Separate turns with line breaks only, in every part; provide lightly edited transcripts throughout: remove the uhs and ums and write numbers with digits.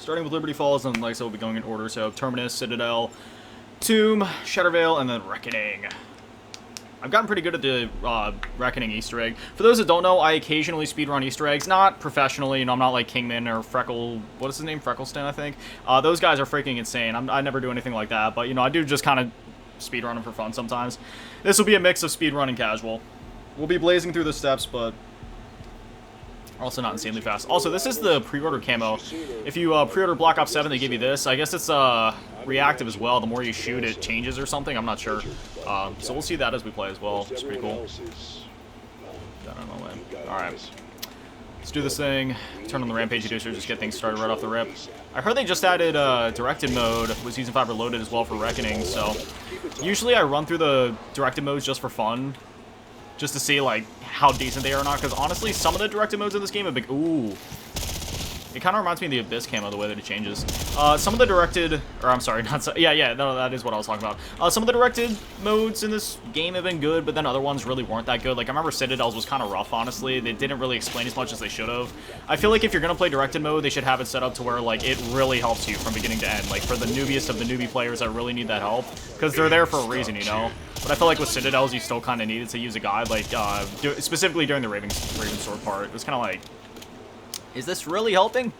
Starting with Liberty Falls, and like I said, we'll be going in order. So Terminus, Citadel, Tomb, Shattervale, and then Reckoning. I've gotten pretty good at the Reckoning Easter egg. For those that don't know, I occasionally speedrun Easter eggs. Not professionally, you know, I'm not like Kingman or Freckle... What is his name? Freckleston, I think. Those guys are freaking insane. I never do anything like that, but, you know, I do just kind of speedrun them for fun sometimes. This will be a mix of speedrun and casual. We'll be blazing through the steps, but... also not insanely fast. Also, this is the pre-order camo. If you pre-order Black Ops 7, they give you this. I guess it's reactive as well. The more you shoot, it changes or something. I'm not sure. So we'll see that as we play as well. It's pretty cool. Alright. Let's do this thing. Turn on the Rampage Reducer, just get things started right off the rip. I heard they just added directed mode with Season 5 Reloaded as well for Reckoning, so... usually I run through the directed modes just for fun. Just to see, like, how decent they are or not. Because, honestly, some of the directed modes in this game have been... ooh. It kind of reminds me of the Abyss camo, the way that it changes. Some of the directed... or, I'm sorry, not so... yeah, no, that is what I was talking about. Some of the directed modes in this game have been good, but then other ones really weren't that good. Like, I remember Citadel's was kind of rough, honestly. They didn't really explain as much as they should have. I feel like if you're going to play directed mode, they should have it set up to where, like, it really helps you from beginning to end. Like, for the newbiest of the newbie players that really need that help. Because they're there for a reason, you know? But I feel like with Citadels, you still kind of needed to use a guide, like, specifically during the Ravensword part. It was kind of like, is this really helping?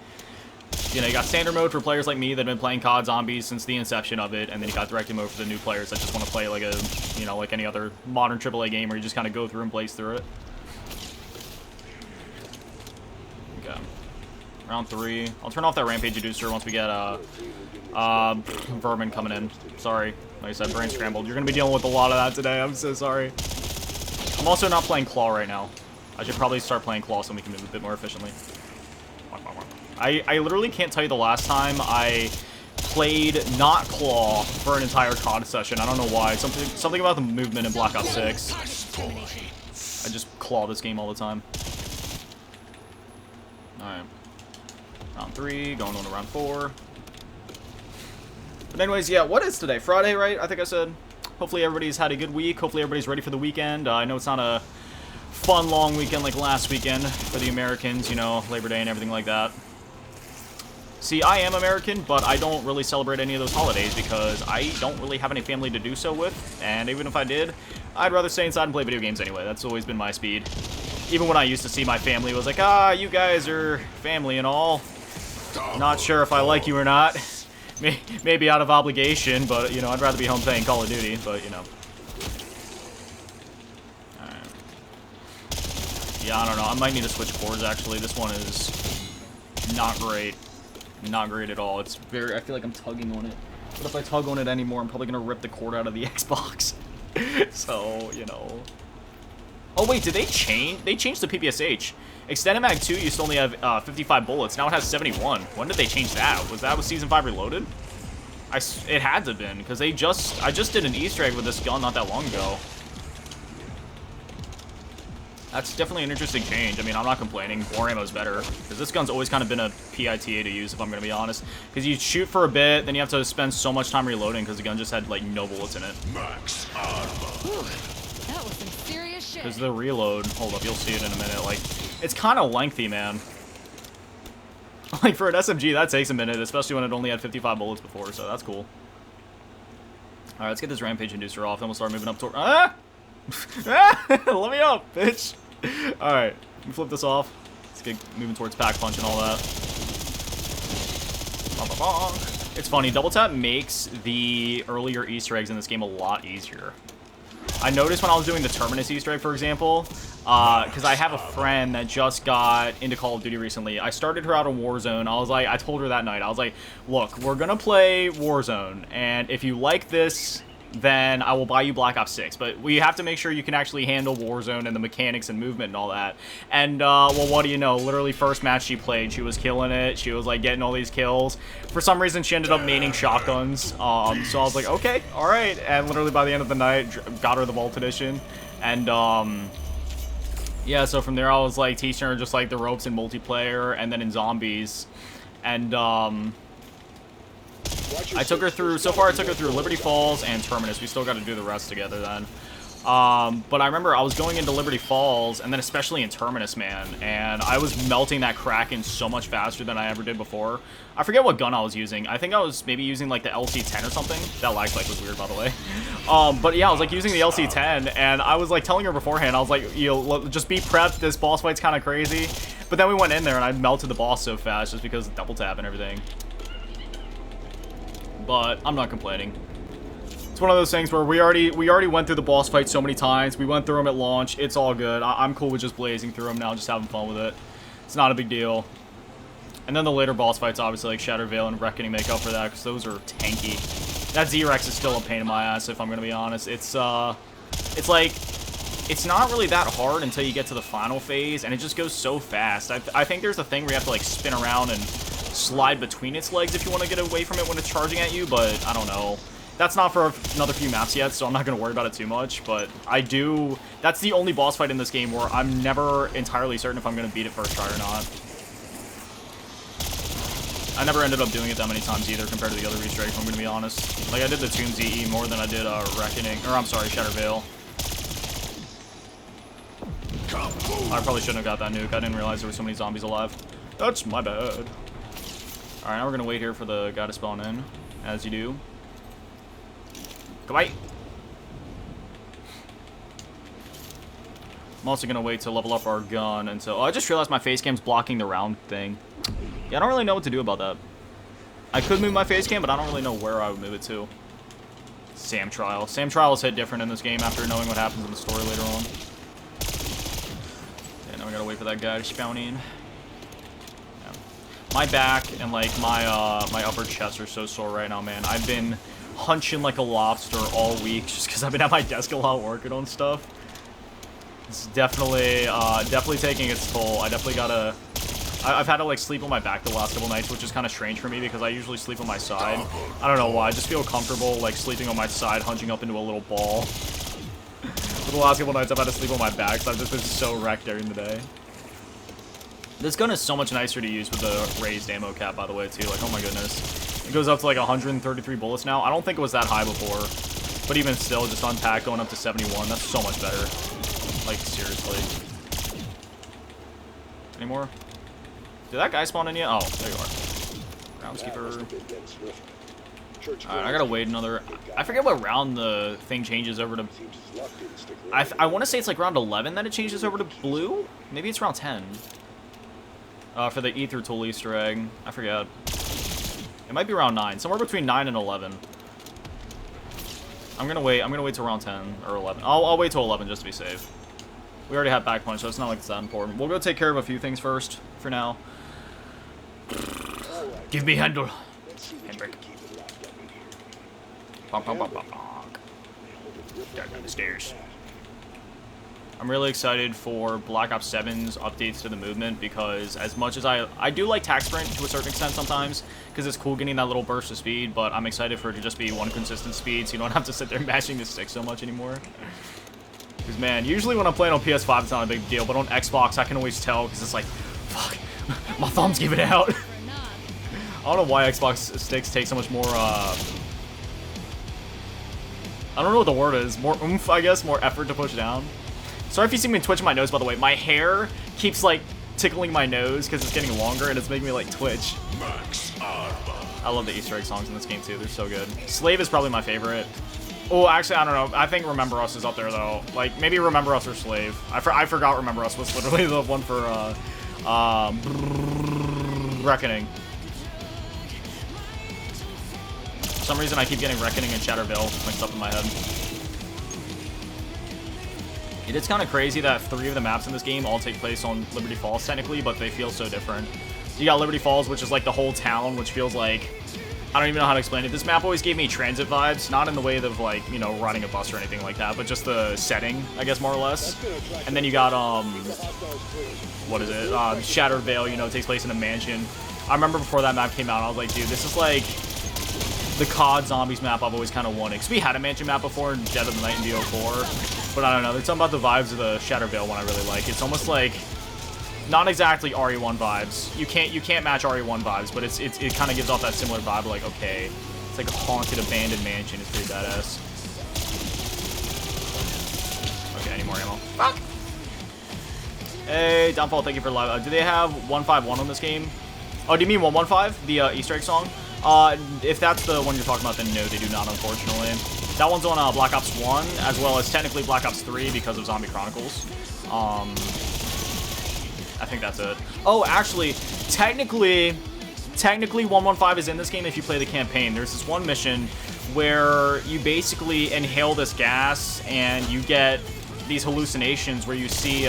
You know, you got standard mode for players like me that have been playing COD Zombies since the inception of it, and then you got directed mode for the new players that just want to play like a, you know, like any other modern AAA game where you just kind of go through and blaze through it. Okay. Round 3. I'll turn off that Rampage Reducer once we get, Vermin coming in. Sorry. Like I said, brain scrambled. You're going to be dealing with a lot of that today. I'm so sorry. I'm also not playing Claw right now. I should probably start playing Claw so we can move a bit more efficiently. I literally can't tell you the last time I played not Claw for an entire COD session. I don't know why. Something about the movement in Black Ops 6. I just claw this game all the time. Alright. Round 3, going on to round 4. But anyways, yeah, what is today? Friday, right? I think I said. Hopefully everybody's had a good week. Hopefully everybody's ready for the weekend. I know it's not a fun, long weekend like last weekend for the Americans, you know, Labor Day and everything like that. See, I am American, but I don't really celebrate any of those holidays because I don't really have any family to do so with. And even if I did, I'd rather stay inside and play video games anyway. That's always been my speed. Even when I used to see my family, it was like, ah, you guys are family and all. Not sure if I like you or not. Maybe out of obligation, but, you know, I'd rather be home playing Call of Duty, but, you know. Alright. Yeah, I don't know. I might need to switch cores, actually. This one is not great. Not great at all. It's very... I feel like I'm tugging on it. But if I tug on it anymore, I'm probably going to rip the cord out of the Xbox. So, you know. Oh, wait, did they change? They changed the PPSH. Extended Mag 2 used to only have 55 bullets. Now it has 71. When did they change that? Was that with Season 5 Reloaded? It had to have been, because I just did an Easter egg with this gun not that long ago. That's definitely an interesting change. I mean, I'm not complaining. War ammo's better, because this gun's always kind of been a PITA to use, if I'm going to be honest. Because you shoot for a bit, then you have to spend so much time reloading, because the gun just had, like, no bullets in it.
Max armor.
That was some serious shit.
Because the reload, hold up, you'll see it in a minute, like, it's kind of lengthy, man. Like, for an SMG, that takes a minute, especially when it only had 55 bullets before, so that's cool. Alright, let's get this Rampage Inducer off, then we'll start moving up toward... Ah! Ah! Let me up, bitch! Alright, let me flip this off. Let's get moving towards Pack Punch and all that. It's funny, Double Tap makes the earlier Easter eggs in this game a lot easier. I noticed when I was doing the Terminus Easter egg, for example, because I have a friend that just got into Call of Duty recently. I started her out on Warzone. I told her that night, I was like, look, we're going to play Warzone, and if you like this, then I will buy you Black Ops 6. But we have to make sure you can actually handle Warzone and the mechanics and movement and all that. And, well, what do you know? Literally, first match she played, she was killing it. She was, like, getting all these kills. For some reason, she ended up maining shotguns. So I was like, okay, all right. And literally by the end of the night, got her the Vault Edition. And, yeah, so from there, I was, like, teaching her just, like, the ropes in multiplayer and then in zombies. And, I took her through, so far I took her through Liberty Falls and Terminus. We still got to do the rest together then. But I remember I was going into Liberty Falls, and then especially in Terminus, man, and I was melting that Kraken so much faster than I ever did before. I forget what gun I was using. I think I was maybe using like the LC-10 or something. That lag spike was weird, by the way. But yeah, I was like using the LC-10, and I was like telling her beforehand, I was like, just be prepped, this boss fight's kind of crazy. But then we went in there, and I melted the boss so fast just because of double tap and everything. But I'm not complaining. It's one of those things where we already went through the boss fight so many times. We went through them at launch. It's all good. I'm cool with just blazing through them now, just having fun with it. It's not a big deal. And then the later boss fights, obviously, like Shattered Veil and Reckoning make up for that, because those are tanky. That Z-Rex is still a pain in my ass, if I'm going to be honest. It's like, it's not really that hard until you get to the final phase, and it just goes so fast. I think there's a thing where you have to, like, spin around and slide between its legs if you want to get away from it when it's charging at you, but I don't know. That's not for another few maps yet, so I'm not going to worry about it too much, but that's the only boss fight in this game where I'm never entirely certain if I'm going to beat it first try or not. I never ended up doing it that many times either compared to the other Easter eggs, if I'm going to be honest. Like, I did the Tomb ZE more than I did Reckoning, or I'm sorry, Shattered Veil. I probably shouldn't have got that nuke. I didn't realize there were so many zombies alive. That's my bad. Alright, now we're going to wait here for the guy to spawn in, as you do. Goodbye. I'm also going to wait to level up our gun until... Oh, I just realized my face cam's blocking the round thing. Yeah, I don't really know what to do about that. I could move my face cam, but I don't really know where I would move it to. Sam Trial. Sam Trial is hit different in this game after knowing what happens in the story later on. Yeah, now we gotta wait for that guy to spawn in. Yeah. My back and, like, my upper chest are so sore right now, man. I've been hunching like a lobster all week just because I've been at my desk a lot working on stuff. It's definitely taking its toll. I definitely gotta... I've had to, like, sleep on my back the last couple nights, which is kind of strange for me because I usually sleep on my side. I don't know why. I just feel comfortable, like, sleeping on my side, hunching up into a little ball. For the last couple nights, I've had to sleep on my back, so I've just been so wrecked during the day. This gun is so much nicer to use with the raised ammo cap, by the way, too. Like, oh my goodness. It goes up to, like, 133 bullets now. I don't think it was that high before. But even still, just on pack going up to 71. That's so much better. Like, seriously. Any more? Did that guy spawn in yet? Oh, there you are. Groundskeeper. Alright, I gotta wait another... I forget what round the thing changes over to... I want to say it's like round 11 that it changes over to blue? Maybe it's round 10. For the Ether Tool Easter egg. I forget. It might be round 9. Somewhere between 9 and 11. I'm gonna wait till round 10 or 11. I'll wait till 11 just to be safe. We already have back punch, so it's not like it's that important. We'll go take care of a few things first, for now. Give me handle. Handbrake. Bonk, bonk, bonk, bonk, bonk. Down the stairs. I'm really excited for Black Ops 7's updates to the movement because as much as I do like tac sprint to a certain extent sometimes because it's cool getting that little burst of speed, but I'm excited for it to just be one consistent speed so you don't have to sit there mashing the stick so much anymore. Because, man, usually when I'm playing on PS5 it's not a big deal, but on Xbox I can always tell because it's like, fuck, my thumb's giving out. I don't know why Xbox sticks take so much more, I don't know what the word is, more oomph, I guess, more effort to push down. Sorry if you see me twitching my nose, by the way. My hair keeps, like, tickling my nose because it's getting longer and it's making me, like, twitch. I love the Easter egg songs in this game, too. They're so good. Slave is probably my favorite. Oh, actually, I don't know. I think Remember Us is up there, though. Like, maybe Remember Us or Slave. I forgot Remember Us was literally the one for, Reckoning. For some reason, I keep getting Reckoning and Shattered Veil mixed up in my head. It is kind of crazy that 3 of the maps in this game all take place on Liberty Falls, technically, but they feel so different. You got Liberty Falls, which is like the whole town, which feels like... I don't even know how to explain it. This map always gave me transit vibes, not in the way of, like, you know, riding a bus or anything like that, but just the setting, I guess, more or less. And then you got, what is it? Shattered Veil, you know, takes place in a mansion. I remember before that map came out, I was like, dude, this is like... the COD Zombies map I've always kind of wanted. Because we had a mansion map before in Dead of the Night in BO4. But I don't know. There's something about the vibes of the Shattered Veil one I really like. It's almost like... not exactly RE1 vibes. You can't match RE1 vibes, but it kind of gives off that similar vibe. Like, okay, it's like a haunted, abandoned mansion. It's pretty badass. any more ammo. Fuck! Hey, Downfall, thank you for live. Do they have 151 on this game? Oh, do you mean 115? The Easter egg song? If that's the one you're talking about, then no, they do not, unfortunately. That one's on Black Ops 1, as well as technically Black Ops 3 because of Zombie Chronicles. I think that's it. Oh, actually, technically 115 is in this game if you play the campaign. There's this one mission where you basically inhale this gas and you get these hallucinations where you see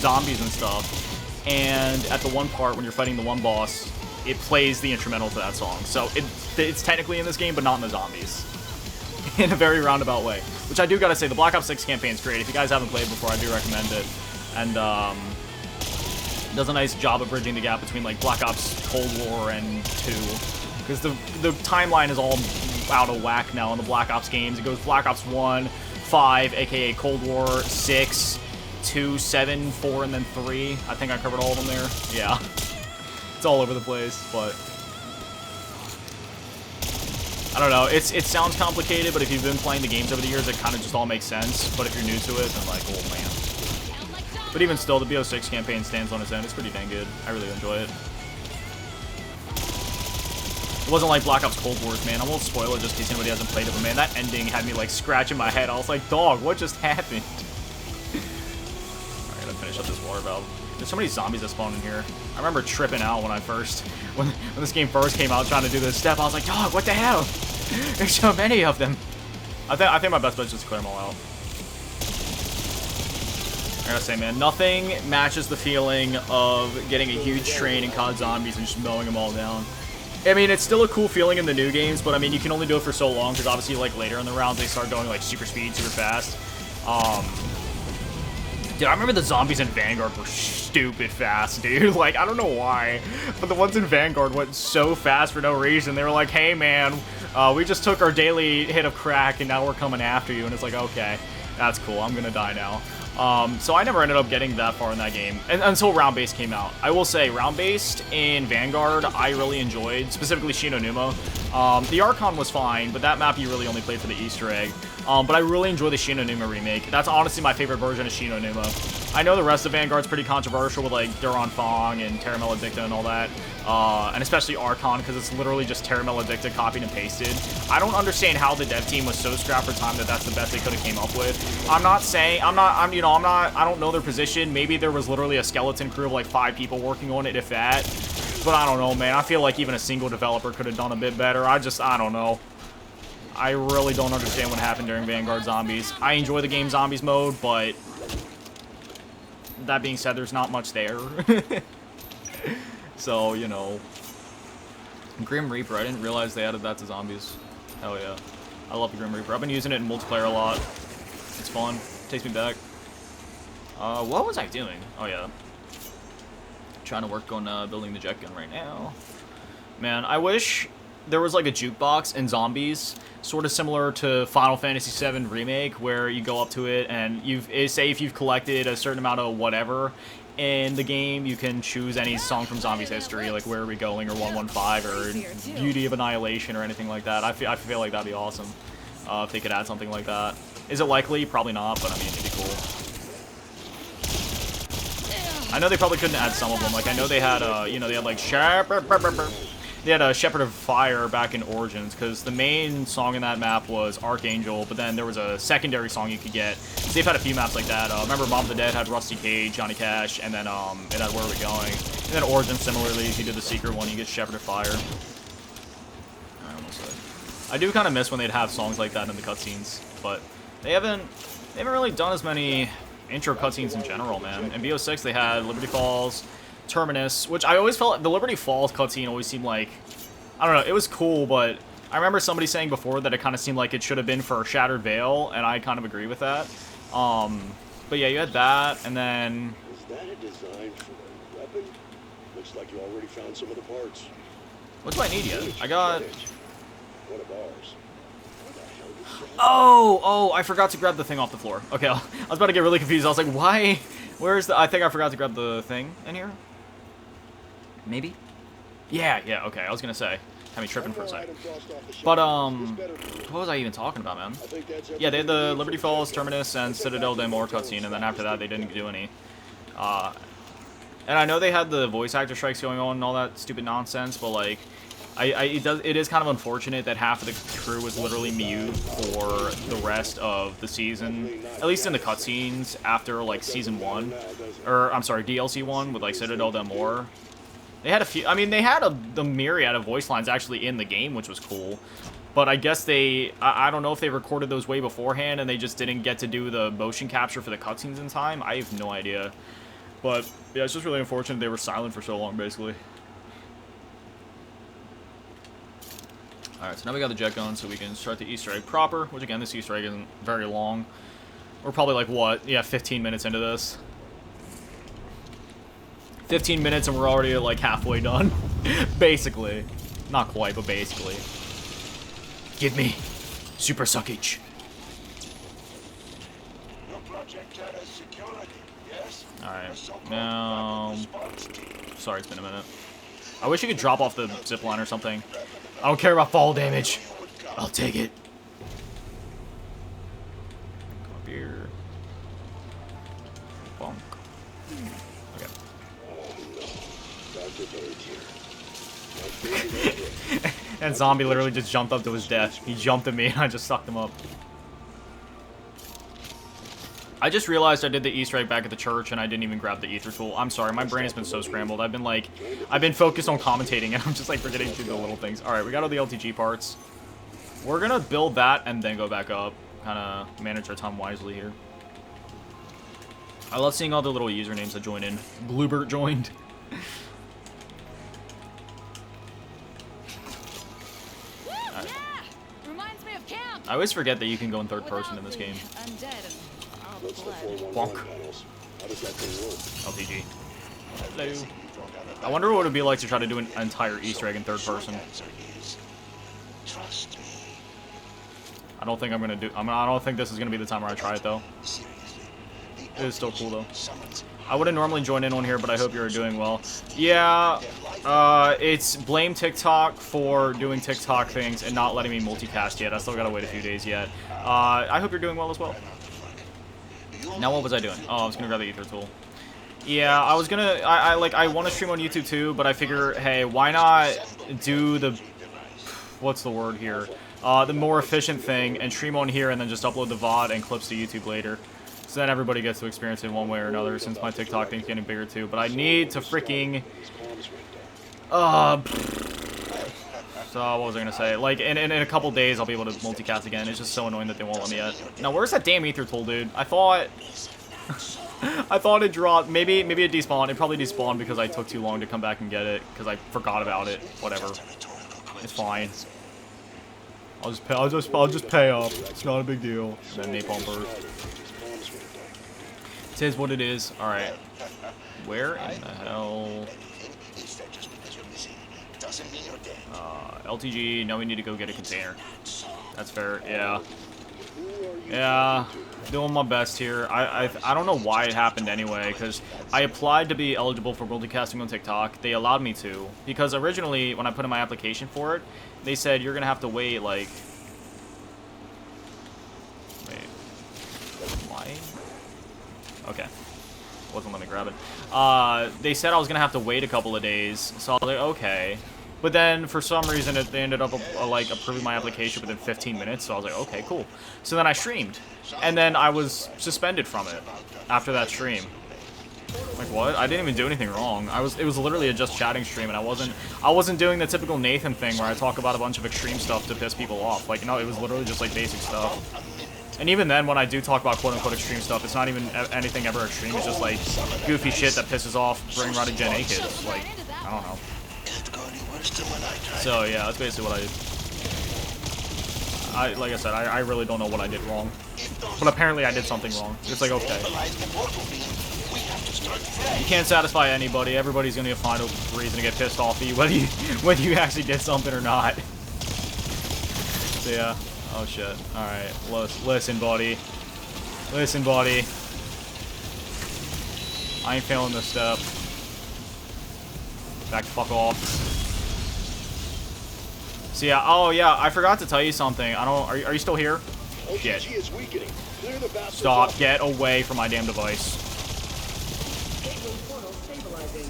zombies and stuff. And at the one part when you're fighting the one boss, it plays the instrumental to that song. So it's technically in this game, but not in the zombies. In a very roundabout way. Which I do gotta say, the Black Ops 6 campaign is great. If you guys haven't played before, I do recommend it. And does a nice job of bridging the gap between like Black Ops Cold War and 2. Because the timeline is all out of whack now in the Black Ops games. It goes Black Ops 1, 5, aka Cold War, 6, 2, 7, 4, and then 3. I think I covered all of them there. Yeah. It's all over the place, but I don't know. It sounds complicated, but if you've been playing the games over the years, it kind of just all makes sense. But if you're new to it, then like, oh man. But even still, the BO6 campaign stands on its own. It's pretty dang good. I really enjoy it. It wasn't like Black Ops Cold Wars, man. I won't spoil it just in case anybody hasn't played it, but man, that ending had me like scratching my head. I was like, dog, what just happened? Alright, gotta finish up this water valve. There's so many zombies that spawn in here. I remember tripping out when this game first came out trying to do this step. I was like, dog, what the hell? There's so many of them. I think my best bet is just to clear them all out. I gotta say, man, nothing matches the feeling of getting a huge train in COD Zombies and just mowing them all down. I mean, it's still a cool feeling in the new games, but I mean, you can only do it for so long because obviously, like later in the rounds, they start going like super speed, super fast. Dude, I remember the zombies in Vanguard were stupid fast, dude. Like, I don't know why, but the ones in Vanguard went so fast for no reason. They were like, hey, man, we just took our daily hit of crack, and now we're coming after you. And it's like, okay, that's cool. I'm going to die now. So I never ended up getting that far in that game until round-based came out. I will say, round-based in Vanguard, I really enjoyed, specifically Shi No Numa. The Archon was fine, but that map you really only played for the Easter egg. But I really enjoy the Shi No Numa remake. That's honestly my favorite version of Shi No Numa. I know the rest of Vanguard's pretty controversial with like Duran Fong and Terra Maledicta and all that. And especially Archon, because it's literally just Terra Maledicta copied and pasted. I don't understand how the dev team was so strapped for time that that's the best they could have came up with. I don't know their position. Maybe there was literally a skeleton crew of like 5 people working on it, if that. But I don't know, man. I feel like even a single developer could have done a bit better. I don't know. I really don't understand what happened during Vanguard Zombies. I enjoy the game Zombies mode, but that being said, there's not much there. So, you know. Grim Reaper, I didn't realize they added that to Zombies. Hell yeah. I love the Grim Reaper. I've been using it in multiplayer a lot. It's fun. Takes me back. What was I doing? Oh yeah. Trying to work on building the jet gun right now. Man, I wish there was like a jukebox in Zombies, sort of similar to Final Fantasy VII Remake, where you go up to it and say if you've collected a certain amount of whatever in the game, you can choose any song from Zombies history, like Where Are We Going or 115 or Beauty of Annihilation or anything like that. I feel like that'd be awesome if they could add something like that. Is it likely? Probably not, but I mean, it'd be cool. I know they probably couldn't add some of them. Like, I know they had, you know, they had like they had a Shepherd of Fire back in Origins, because the main song in that map was Archangel, but then there was a secondary song you could get. So they've had a few maps like that. Remember, Mob of the Dead had Rusty Cage, Johnny Cash, and then it had Where Are We Going? And then Origins, similarly, if you did the secret one, you get Shepherd of Fire. I do kind of miss when they'd have songs like that in the cutscenes, but they haven't really done as many intro cutscenes in general, man. In BO6, they had Liberty Falls, Terminus, which I always felt the Liberty Falls cutscene always seemed like, I don't know, it was cool, but I remember somebody saying before that it kind of seemed like it should have been for Shattered Veil, and I kind of agree with that. But yeah, you had that, and then...
Is that a design for a weapon? Looks like you already found some of the parts.
What do I need yet? I got...
One of ours.
Oh, I forgot to grab the thing off the floor. Okay, I was about to get really confused. I was like, why? Where's the... I think I forgot to grab the thing in here. Maybe? Yeah, okay, I was gonna say. Had me tripping for a second. But, what was I even talking about, man? Yeah, they had the Liberty Falls, Terminus, and Citadel de Mor cutscene, and then after that, they didn't do any. And I know they had the voice actor strikes going on and all that stupid nonsense, but, like, it is kind of unfortunate that half of the crew was literally mute for the rest of the season, at least in the cutscenes after, like, Season 1, or, I'm sorry, DLC 1 with, like, Citadel de Mor. They had a few, I mean, they had the myriad of voice lines actually in the game, which was cool, but I guess I don't know if they recorded those way beforehand and they just didn't get to do the motion capture for the cutscenes in time. I have no idea, but, yeah, it's just really unfortunate they were silent for so long, basically. Alright, so now we got the jet gun, so we can start the Easter egg proper, which again, this Easter egg isn't very long. We're probably like, what, yeah, 15 minutes into this. 15 minutes and we're already like halfway done. Basically. Not quite, but basically. Give me super suckage. Alright, now... Sorry, it's been a minute. I wish you could drop off the zipline or something. I don't care about fall damage. I'll take it. Come up here. Bonk. Okay. And zombie literally just jumped up to his death. He jumped at me and I just sucked him up. I just realized I did the Easter egg back at the church and I didn't even grab the ether tool. I'm sorry, my brain has been so scrambled. I've been focused on commentating and I'm just like forgetting to do the little things. Alright, we got all the LTG parts. We're gonna build that and then go back up. Kinda manage our time wisely here. I love seeing all the little usernames that join in. Bluebert joined.
Right. Yeah! Reminds me of camp.
I always forget that you can go in third person in this game. Bonk. LTG. Hello. I wonder what it would be like to try to do an entire Easter egg in third person. I don't think I'm gonna do. I don't think this is gonna be the time where I try it though. It is still cool though. I wouldn't normally join in on here, but I hope you're doing well. Yeah, it's blame TikTok for doing TikTok things and not letting me multicast yet. I still gotta wait a few days yet. I hope you're doing well as well. Now what was I doing? Oh, I was gonna grab the ether tool. Yeah, I was gonna. I want to stream on YouTube too, but I figure, hey, why not do the what's the word here? The more efficient thing and stream on here and then just upload the VOD and clips to YouTube later. So then everybody gets to experience it one way or another, since my TikTok thing's getting bigger too. But I need to freaking... So, what was I gonna say? Like, in a couple days, I'll be able to multicast again. It's just so annoying that they won't let me yet. Now, where's that damn ether tool, dude? I thought... I thought it dropped. Maybe it despawned. It probably despawned because I took too long to come back and get it. Because I forgot about it. Whatever. It's fine. I'll just pay up. It's not a big deal. And then napalm burst. It is what it is. Alright. Where in the hell... LTG, now we need to go get a container. That's fair, yeah. Yeah, doing my best here. I don't know why it happened anyway, because I applied to be eligible for multicasting on TikTok. They allowed me to, because originally, when I put in my application for it, they said you're going to have to wait, like... Wait. Why? Okay. Wasn't letting me grab it. They said I was going to have to wait a couple of days, so I was like, okay. But then, for some reason, they ended up, like, approving my application within 15 minutes, so I was like, okay, cool. So then I streamed, and then I was suspended from it after that stream. Like, what? I didn't even do anything wrong. It was literally a just chatting stream, and I wasn't doing the typical Nathan thing where I talk about a bunch of extreme stuff to piss people off. Like, no, it was literally just, like, basic stuff. And even then, when I do talk about quote-unquote extreme stuff, it's not even anything ever extreme. It's just, like, goofy shit that pisses off brain-rotted Gen A kids. Like, I don't know. So, yeah, that's basically what like I said, I really don't know what I did wrong. But apparently I did something wrong. It's like, okay. You can't satisfy anybody. Everybody's gonna find a reason to get pissed off at you, whether you actually did something or not. So, yeah. Oh, shit. Alright. Listen, buddy. Listen, buddy. I ain't failing this step. Back the fuck off. So yeah, oh yeah, I forgot to tell you something. I don't, are you still here? Shit.
OTG is weakening. Clear the bastards
Stop,
off.
get away from my damn device.
Gateway portal stabilizing.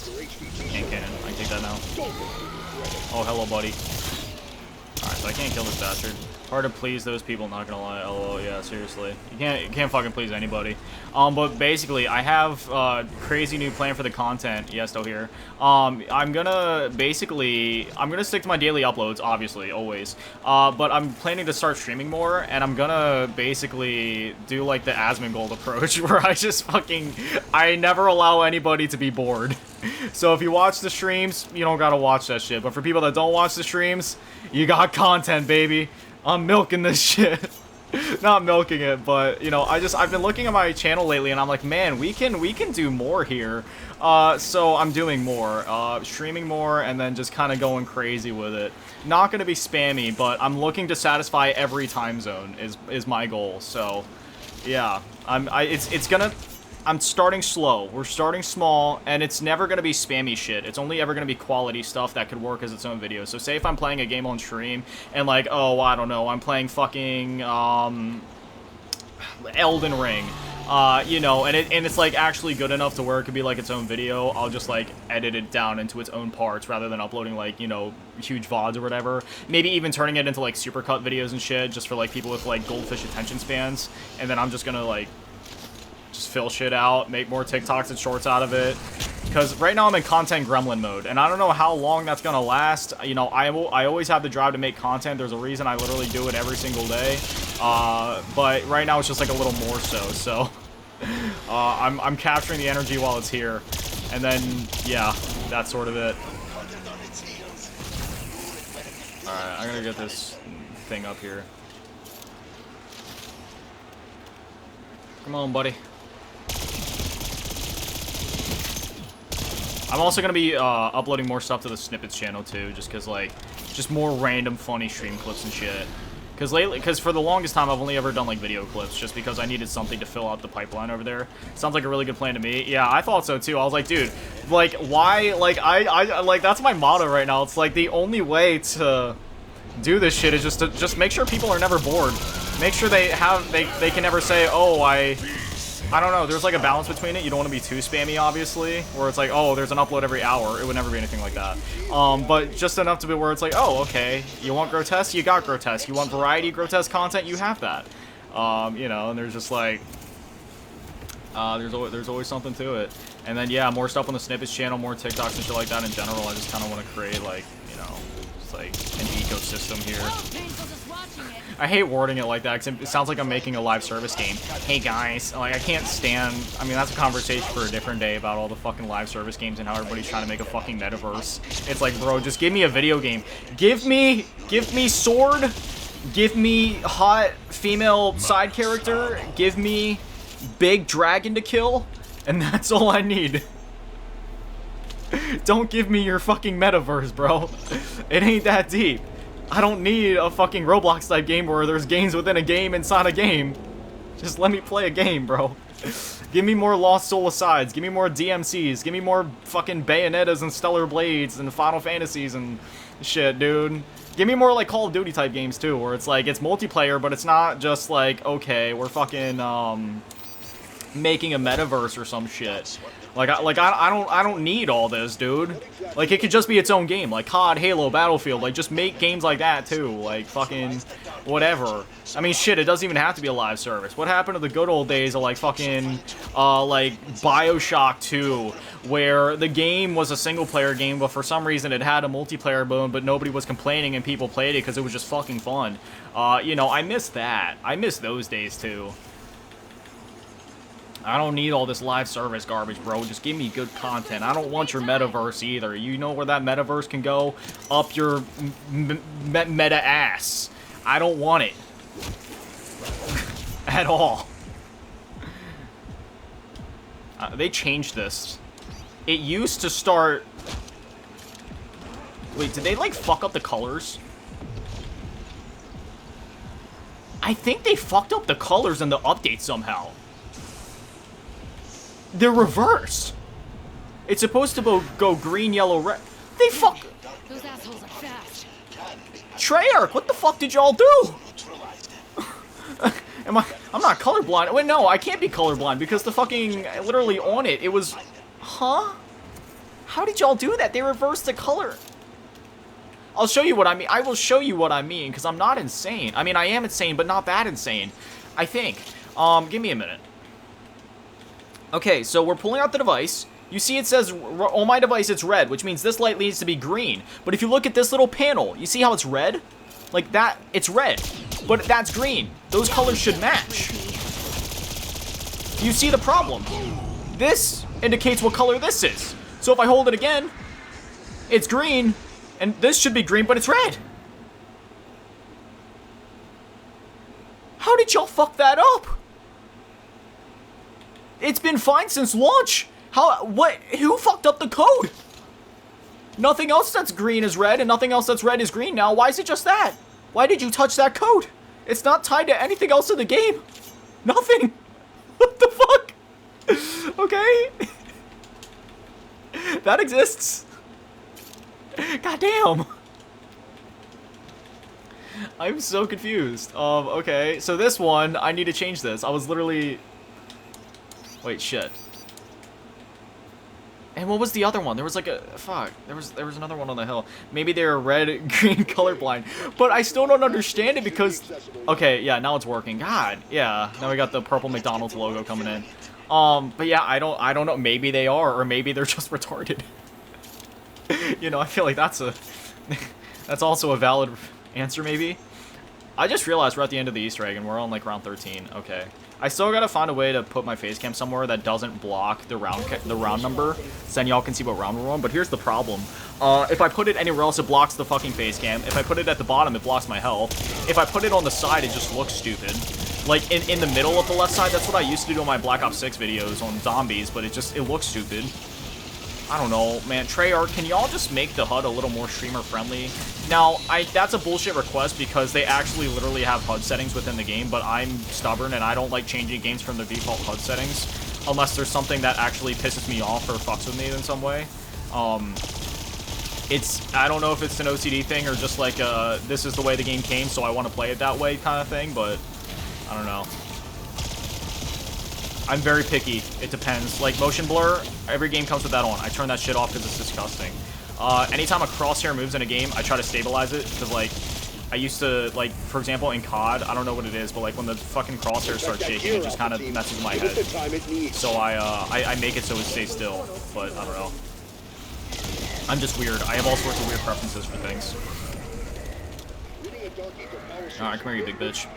Your HVT
Can't cannon, I can take that now.
Don't look regret it.
Oh, hello, buddy. Alright, so I can't kill this bastard. Hard to please those people, not gonna lie. LOL, yeah, seriously. You can't fucking please anybody. But basically, I have crazy new plan for the content. Yes, still here. I'm gonna stick to my daily uploads, obviously, always. But I'm planning to start streaming more, and I'm gonna basically do like the Asmongold approach, where I never allow anybody to be bored. So if you watch the streams, you don't gotta watch that shit. But for people that don't watch the streams, you got content, baby. I'm milking this shit. Not milking it, but you know, I've been looking at my channel lately and I'm like, man, we can do more here. So I'm doing more, streaming more, and then just kind of going crazy with it. Not gonna be spammy, but I'm looking to satisfy every time zone is my goal. So yeah, I'm starting slow. We're starting small, and it's never going to be spammy shit. It's only ever going to be quality stuff that could work as its own video. So say if I'm playing a game on stream, and like, oh, I don't know, I'm playing fucking, Elden Ring. You know, and it's like actually good enough to where it could be like its own video. I'll just like edit it down into its own parts rather than uploading like, you know, huge VODs or whatever. Maybe even turning it into like supercut videos and shit just for like people with like goldfish attention spans. And then I'm just gonna like just fill shit out, make more TikToks and shorts out of it. Because right now I'm in content gremlin mode, and I don't know how long that's gonna last. You know, I always have the drive to make content. There's a reason I literally do it every single day. But right now it's just like a little more so. So I'm capturing the energy while it's here, and then yeah, that's sort of it. All right, I'm gonna get this thing up here. Come on, buddy. I'm also going to be uploading more stuff to the Snippets channel, too, just because, like, just more random funny stream clips and shit. Because for the longest time, I've only ever done, like, video clips, just because I needed something to fill out the pipeline over there. Sounds like a really good plan to me. Yeah, I thought so, too. I was like, dude, like, why, like, like, that's my motto right now. It's, like, the only way to do this shit is just to make sure people are never bored. Make sure they can never say, oh, I don't know, there's like a balance between it. You don't want to be too spammy, obviously, where it's like, oh, there's an upload every hour. It would never be anything like that. But just enough to be where it's like, oh, okay, you want grotesque? You got grotesque. You want variety grotesque content? You have that. You know, and there's just like, there's always something to it. And then, yeah, more stuff on the Snippets channel, more TikToks and shit like that in general. I just kind of want to create, like, you know, just like an ecosystem here.
Oh, painful just watching it.
I hate wording it like that because it sounds like I'm making a live service game. Hey guys, like I can't stand, I mean that's a conversation for a different day about all the fucking live service games and how everybody's trying to make a fucking metaverse. It's like, bro, just give me a video game. Give me sword, give me hot female side character, give me big dragon to kill, and that's all I need. Don't give me your fucking metaverse, bro. It ain't that deep. I don't need a fucking Roblox type game where there's games within a game inside a game. Just let me play a game, bro. Give me more Lost Soul Asides. Give me more DMCs. Give me more fucking Bayonettas and Stellar Blades and Final Fantasies and shit, dude. Give me more like Call of Duty type games too, where it's like, it's multiplayer, but it's not just like, okay, we're fucking, making a metaverse or some shit. I don't need all this, dude. Like, it could just be its own game, like COD, Halo, Battlefield. Like, just make games like that too. Like, fucking whatever. I mean, shit, it doesn't even have to be a live service. What happened to the good old days of like fucking like BioShock 2, where the game was a single player game, but for some reason it had a multiplayer mode, but nobody was complaining and people played it because it was just fucking fun. You know, I miss that. I miss those days too. I don't need all this live service garbage, bro. Just give me good content. I don't want your metaverse either. You know where that metaverse can go? Up your meta ass. I don't want it. At all. They changed this. It used to start... Wait, did they, like, fuck up the colors? I think they fucked up the colors in the update somehow. They're reversed. It's supposed to go green, yellow, red. They fuck.
Those assholes are fast.
Treyarch, what the fuck did y'all do? I'm not colorblind. Wait, no, I can't be colorblind because the fucking, literally on it was, huh? How did y'all do that? They reversed the color. I'll show you what I mean. I will show you what I mean because I'm not insane. I mean, I am insane, but not that insane, I think. Give me a minute. Okay, so we're pulling out the device. You see it says, on my device it's red, which means this light needs to be green. But if you look at this little panel, you see how it's red? Like that, it's red. But that's green. Those colors should match. You see the problem? This indicates what color this is. So if I hold it again, it's green, and this should be green, but it's red. How did y'all fuck that up? It's been fine since launch. Who fucked up the code? Nothing else that's green is red, and nothing else that's red is green now. Why is it just that? Why did you touch that code? It's not tied to anything else in the game. Nothing. What the fuck? Okay. That exists. Goddamn. I'm so confused. Okay, so this one, I need to change this. I was literally... Wait, shit. And what was the other one? There was like a... Fuck. There was another one on the hill. Maybe they were red, green, colorblind. But I still don't understand it because... Okay, yeah, now it's working. God, yeah. Now we got the purple McDonald's logo coming in. But yeah, I don't know. Maybe they are, or maybe they're just retarded. You know, I feel like that's also a valid answer, maybe. I just realized we're at the end of the Easter egg, and we're on, like, round 13. Okay. I still gotta find a way to put my face cam somewhere that doesn't block the round number, so then y'all can see what round we're on. But here's the problem. If I put it anywhere else, it blocks the fucking face cam. If I put it at the bottom, it blocks my health. If I put it on the side, it just looks stupid. Like, in the middle of the left side, that's what I used to do on my Black Ops 6 videos on zombies, but it looks stupid. I don't know, man. Treyarch, can y'all just make the HUD a little more streamer-friendly? Now, that's a bullshit request because they actually literally have HUD settings within the game, but I'm stubborn and I don't like changing games from the default HUD settings unless there's something that actually pisses me off or fucks with me in some way. I don't know if it's an OCD thing or just like, this is the way the game came, so I want to play it that way kind of thing, but I don't know. I'm very picky. It depends. Like, motion blur, every game comes with that on. I turn that shit off because it's disgusting. Anytime a crosshair moves in a game, I try to stabilize it because, like, I used to, like, for example, in COD, I don't know what it is, but, like, when the fucking crosshair starts shaking, it just kind of messes with my head. So I make it so it stays still, but I don't know. I'm just weird. I have all sorts of weird preferences for things. Alright, come here, you big bitch.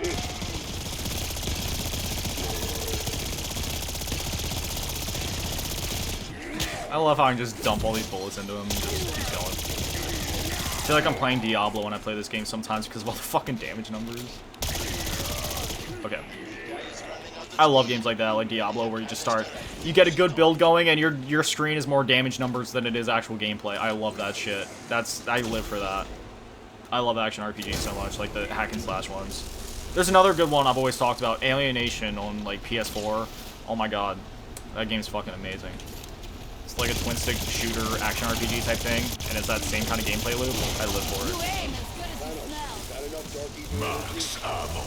I love how I can just dump all these bullets into him and just keep going. I feel like I'm playing Diablo when I play this game sometimes because of all the fucking damage numbers. Okay. I love games like that, like Diablo, where you just you get a good build going and your screen is more damage numbers than it is actual gameplay. I love that shit. I live for that. I love action RPGs so much, like the hack and slash ones. There's another good one I've always talked about, Alienation on like PS4. Oh my god. That game's fucking amazing. It's like a twin-stick shooter action RPG type thing, and it's that same kind of gameplay loop. I live for it.
You aim as good as you smell.
Max ammo.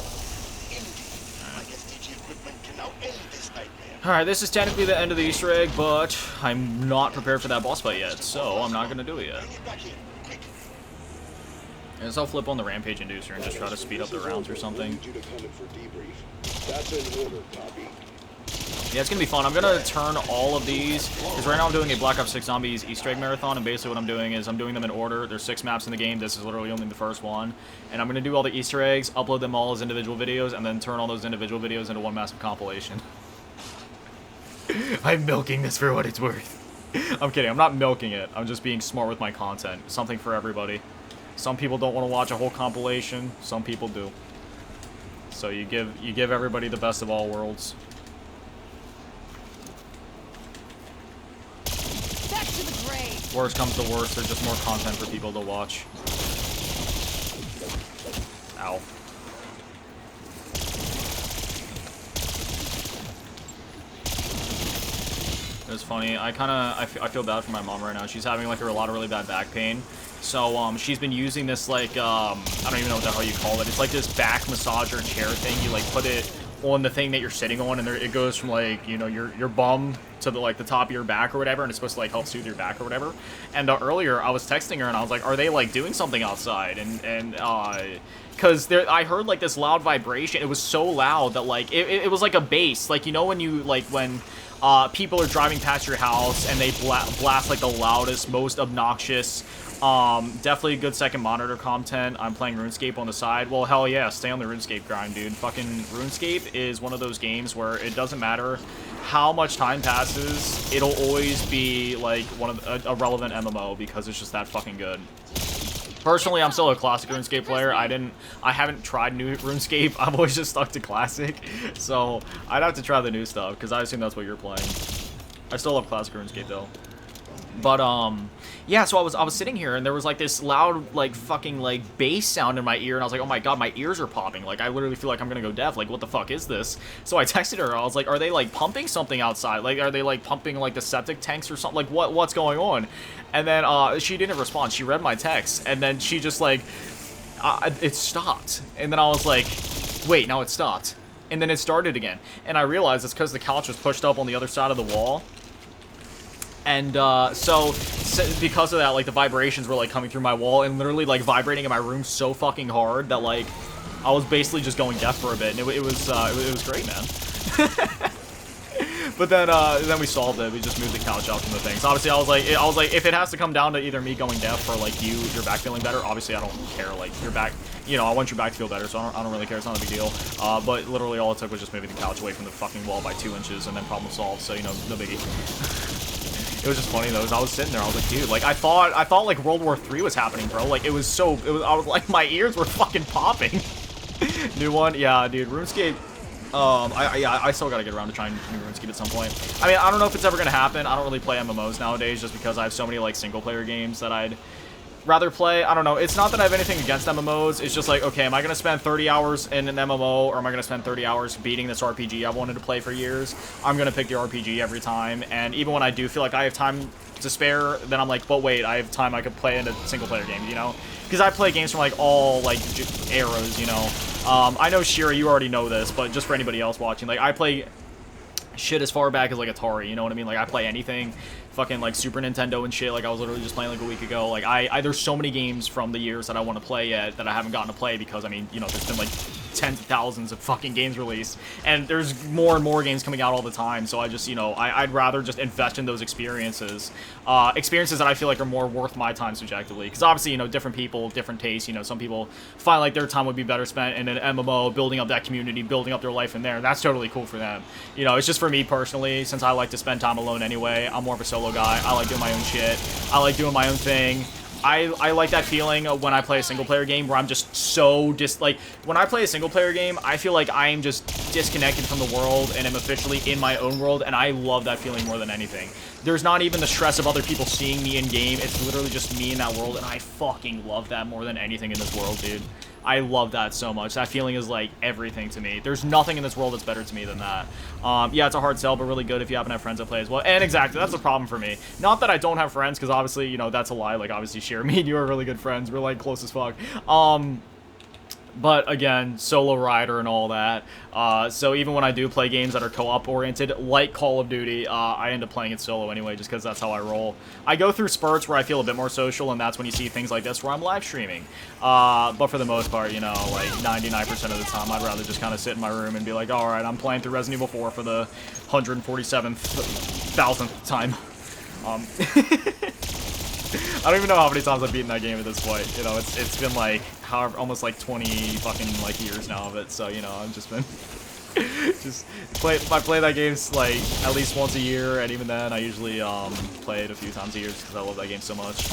Alright, this is technically the end of the Easter egg, but I'm not prepared for that boss fight yet, so I'm not going to do it yet. I guess I'll flip on the Rampage Inducer and just try to speed up the rounds or something.
That's in order, copy.
Yeah, it's going to be fun. I'm going to turn all of these, because right now I'm doing a Black Ops 6 Zombies Easter egg marathon, and basically what I'm doing is I'm doing them in order. There's 6 maps in the game. This is literally only the first one. And I'm going to do all the Easter eggs, upload them all as individual videos, and then turn all those individual videos into one massive compilation. I'm milking this for what it's worth. I'm kidding. I'm not milking it. I'm just being smart with my content. Something for everybody. Some people don't want to watch a whole compilation. Some people do. So you give everybody the best of all worlds.
Back to the grave.
Worst comes to worst, there's just more content for people to watch. Ow. It was funny. I feel bad for my mom right now. She's having like a lot of really bad back pain. So she's been using this like I don't even know what the hell you call it. It's like this back massager chair thing. You like put it on the thing that you're sitting on, and there, it goes from like, you know, your bum to the like the top of your back or whatever, and it's supposed to like help soothe your back or whatever. And earlier I was texting her and I was like, are they like doing something outside? And because I heard like this loud vibration. It was so loud that like it was like a bass, like, you know, when you like when people are driving past your house and they blast like the loudest, most obnoxious. Definitely good second monitor content. I'm playing RuneScape on the side. Well, hell yeah, stay on the RuneScape grind, dude. Fucking RuneScape is one of those games where it doesn't matter how much time passes, it'll always be like one of a relevant MMO because it's just that fucking good. Personally, I'm still a classic RuneScape player. I haven't tried new RuneScape. I've always just stuck to classic. So I'd have to try the new stuff because I assume that's what you're playing. I still love classic RuneScape though. But yeah, so I was sitting here and there was like this loud like fucking like bass sound in my ear, and I was like, oh my god, my ears are popping. Like I literally feel like I'm gonna go deaf. Like what the fuck is this? So I texted her. I was like, are they like pumping something outside? Like are they like pumping like the septic tanks or something? Like what's going on? And then she didn't respond. She read my text and then she just like it stopped. And then I was like, wait, now it stopped. And then it started again. And I realized it's because the couch was pushed up on the other side of the wall. And so because of that, like the vibrations were like coming through my wall and literally like vibrating in my room so fucking hard that like I was basically just going deaf for a bit, and it was great, man. But then we solved it. We just moved the couch out from the things. Obviously, I was like, if it has to come down to either me going deaf or like your back feeling better, obviously I don't care. Like your back, you know, I want your back to feel better, so I don't really care. It's not a big deal. But literally all it took was just moving the couch away from the fucking wall by 2 inches, and then problem solved. So you know, no biggie. It was just funny though, as I was sitting there, I was like, dude, like I thought like World War III was happening, bro. Like I was like, my ears were fucking popping. New one, yeah, dude. RuneScape. I still gotta get around to trying new RuneScape at some point. I mean, I don't know if it's ever gonna happen. I don't really play MMOs nowadays, just because I have so many like single player games that I'd rather play. I don't know. It's not that I have anything against MMOs. It's just like, okay, am I gonna spend 30 hours in an MMO, or am I gonna spend 30 hours beating this RPG I've wanted to play for years? I'm gonna pick the RPG every time. And even when I do feel like I have time to spare, then I'm like, but wait, I have time I could play in a single player game, you know? Because I play games from like all like eras, you know. I know Shira, you already know this, but just for anybody else watching, like I play shit as far back as like Atari, you know what I mean? Like I play anything, fucking like Super Nintendo and shit. Like I was literally just playing like a week ago. Like I there's so many games from the years that I want to play yet that I haven't gotten to play because, I mean, you know, there's been like tens of thousands of fucking games released, and there's more and more games coming out all the time. So I just, you know, I'd rather just invest in those experiences that I feel like are more worth my time subjectively, because obviously, you know, different people, different tastes. You know, some people find like their time would be better spent in an MMO, building up that community, building up their life in there. That's totally cool for them. You know, it's just for me personally, since I like to spend time alone anyway. I'm more of a solo guy. I like doing my own shit. I like doing my own thing. I like that feeling of when I play a single player game where I'm just so like when I play a single player game, I feel like I am just disconnected from the world and am officially in my own world, and I love that feeling more than anything. There's not even the stress of other people seeing me in game. It's literally just me in that world, and I fucking love that more than anything in this world, dude. I love that so much. That feeling is like everything to me. There's nothing in this world that's better to me than that. Yeah, it's a hard sell, but really good if you happen to have friends that play as well. And exactly, that's the problem for me. Not that I don't have friends, because obviously, you know, that's a lie. Like, obviously, Shira, me and you are really good friends. We're, like, close as fuck. But again, solo rider and all that. So even when I do play games that are co-op oriented, like Call of Duty, I end up playing it solo anyway, just because that's how I roll. I go through spurts where I feel a bit more social, and that's when you see things like this where I'm live streaming. But for the most part, you know, like 99% of the time, I'd rather just kind of sit in my room and be like, all right, I'm playing through Resident Evil 4 for the 147,000th time. I don't even know how many times I've beaten that game at this point. You know, it's been like almost like 20 fucking like years now of it. So, you know, I've just been I play that game like at least once a year, and even then I usually play it a few times a year just because I love that game so much.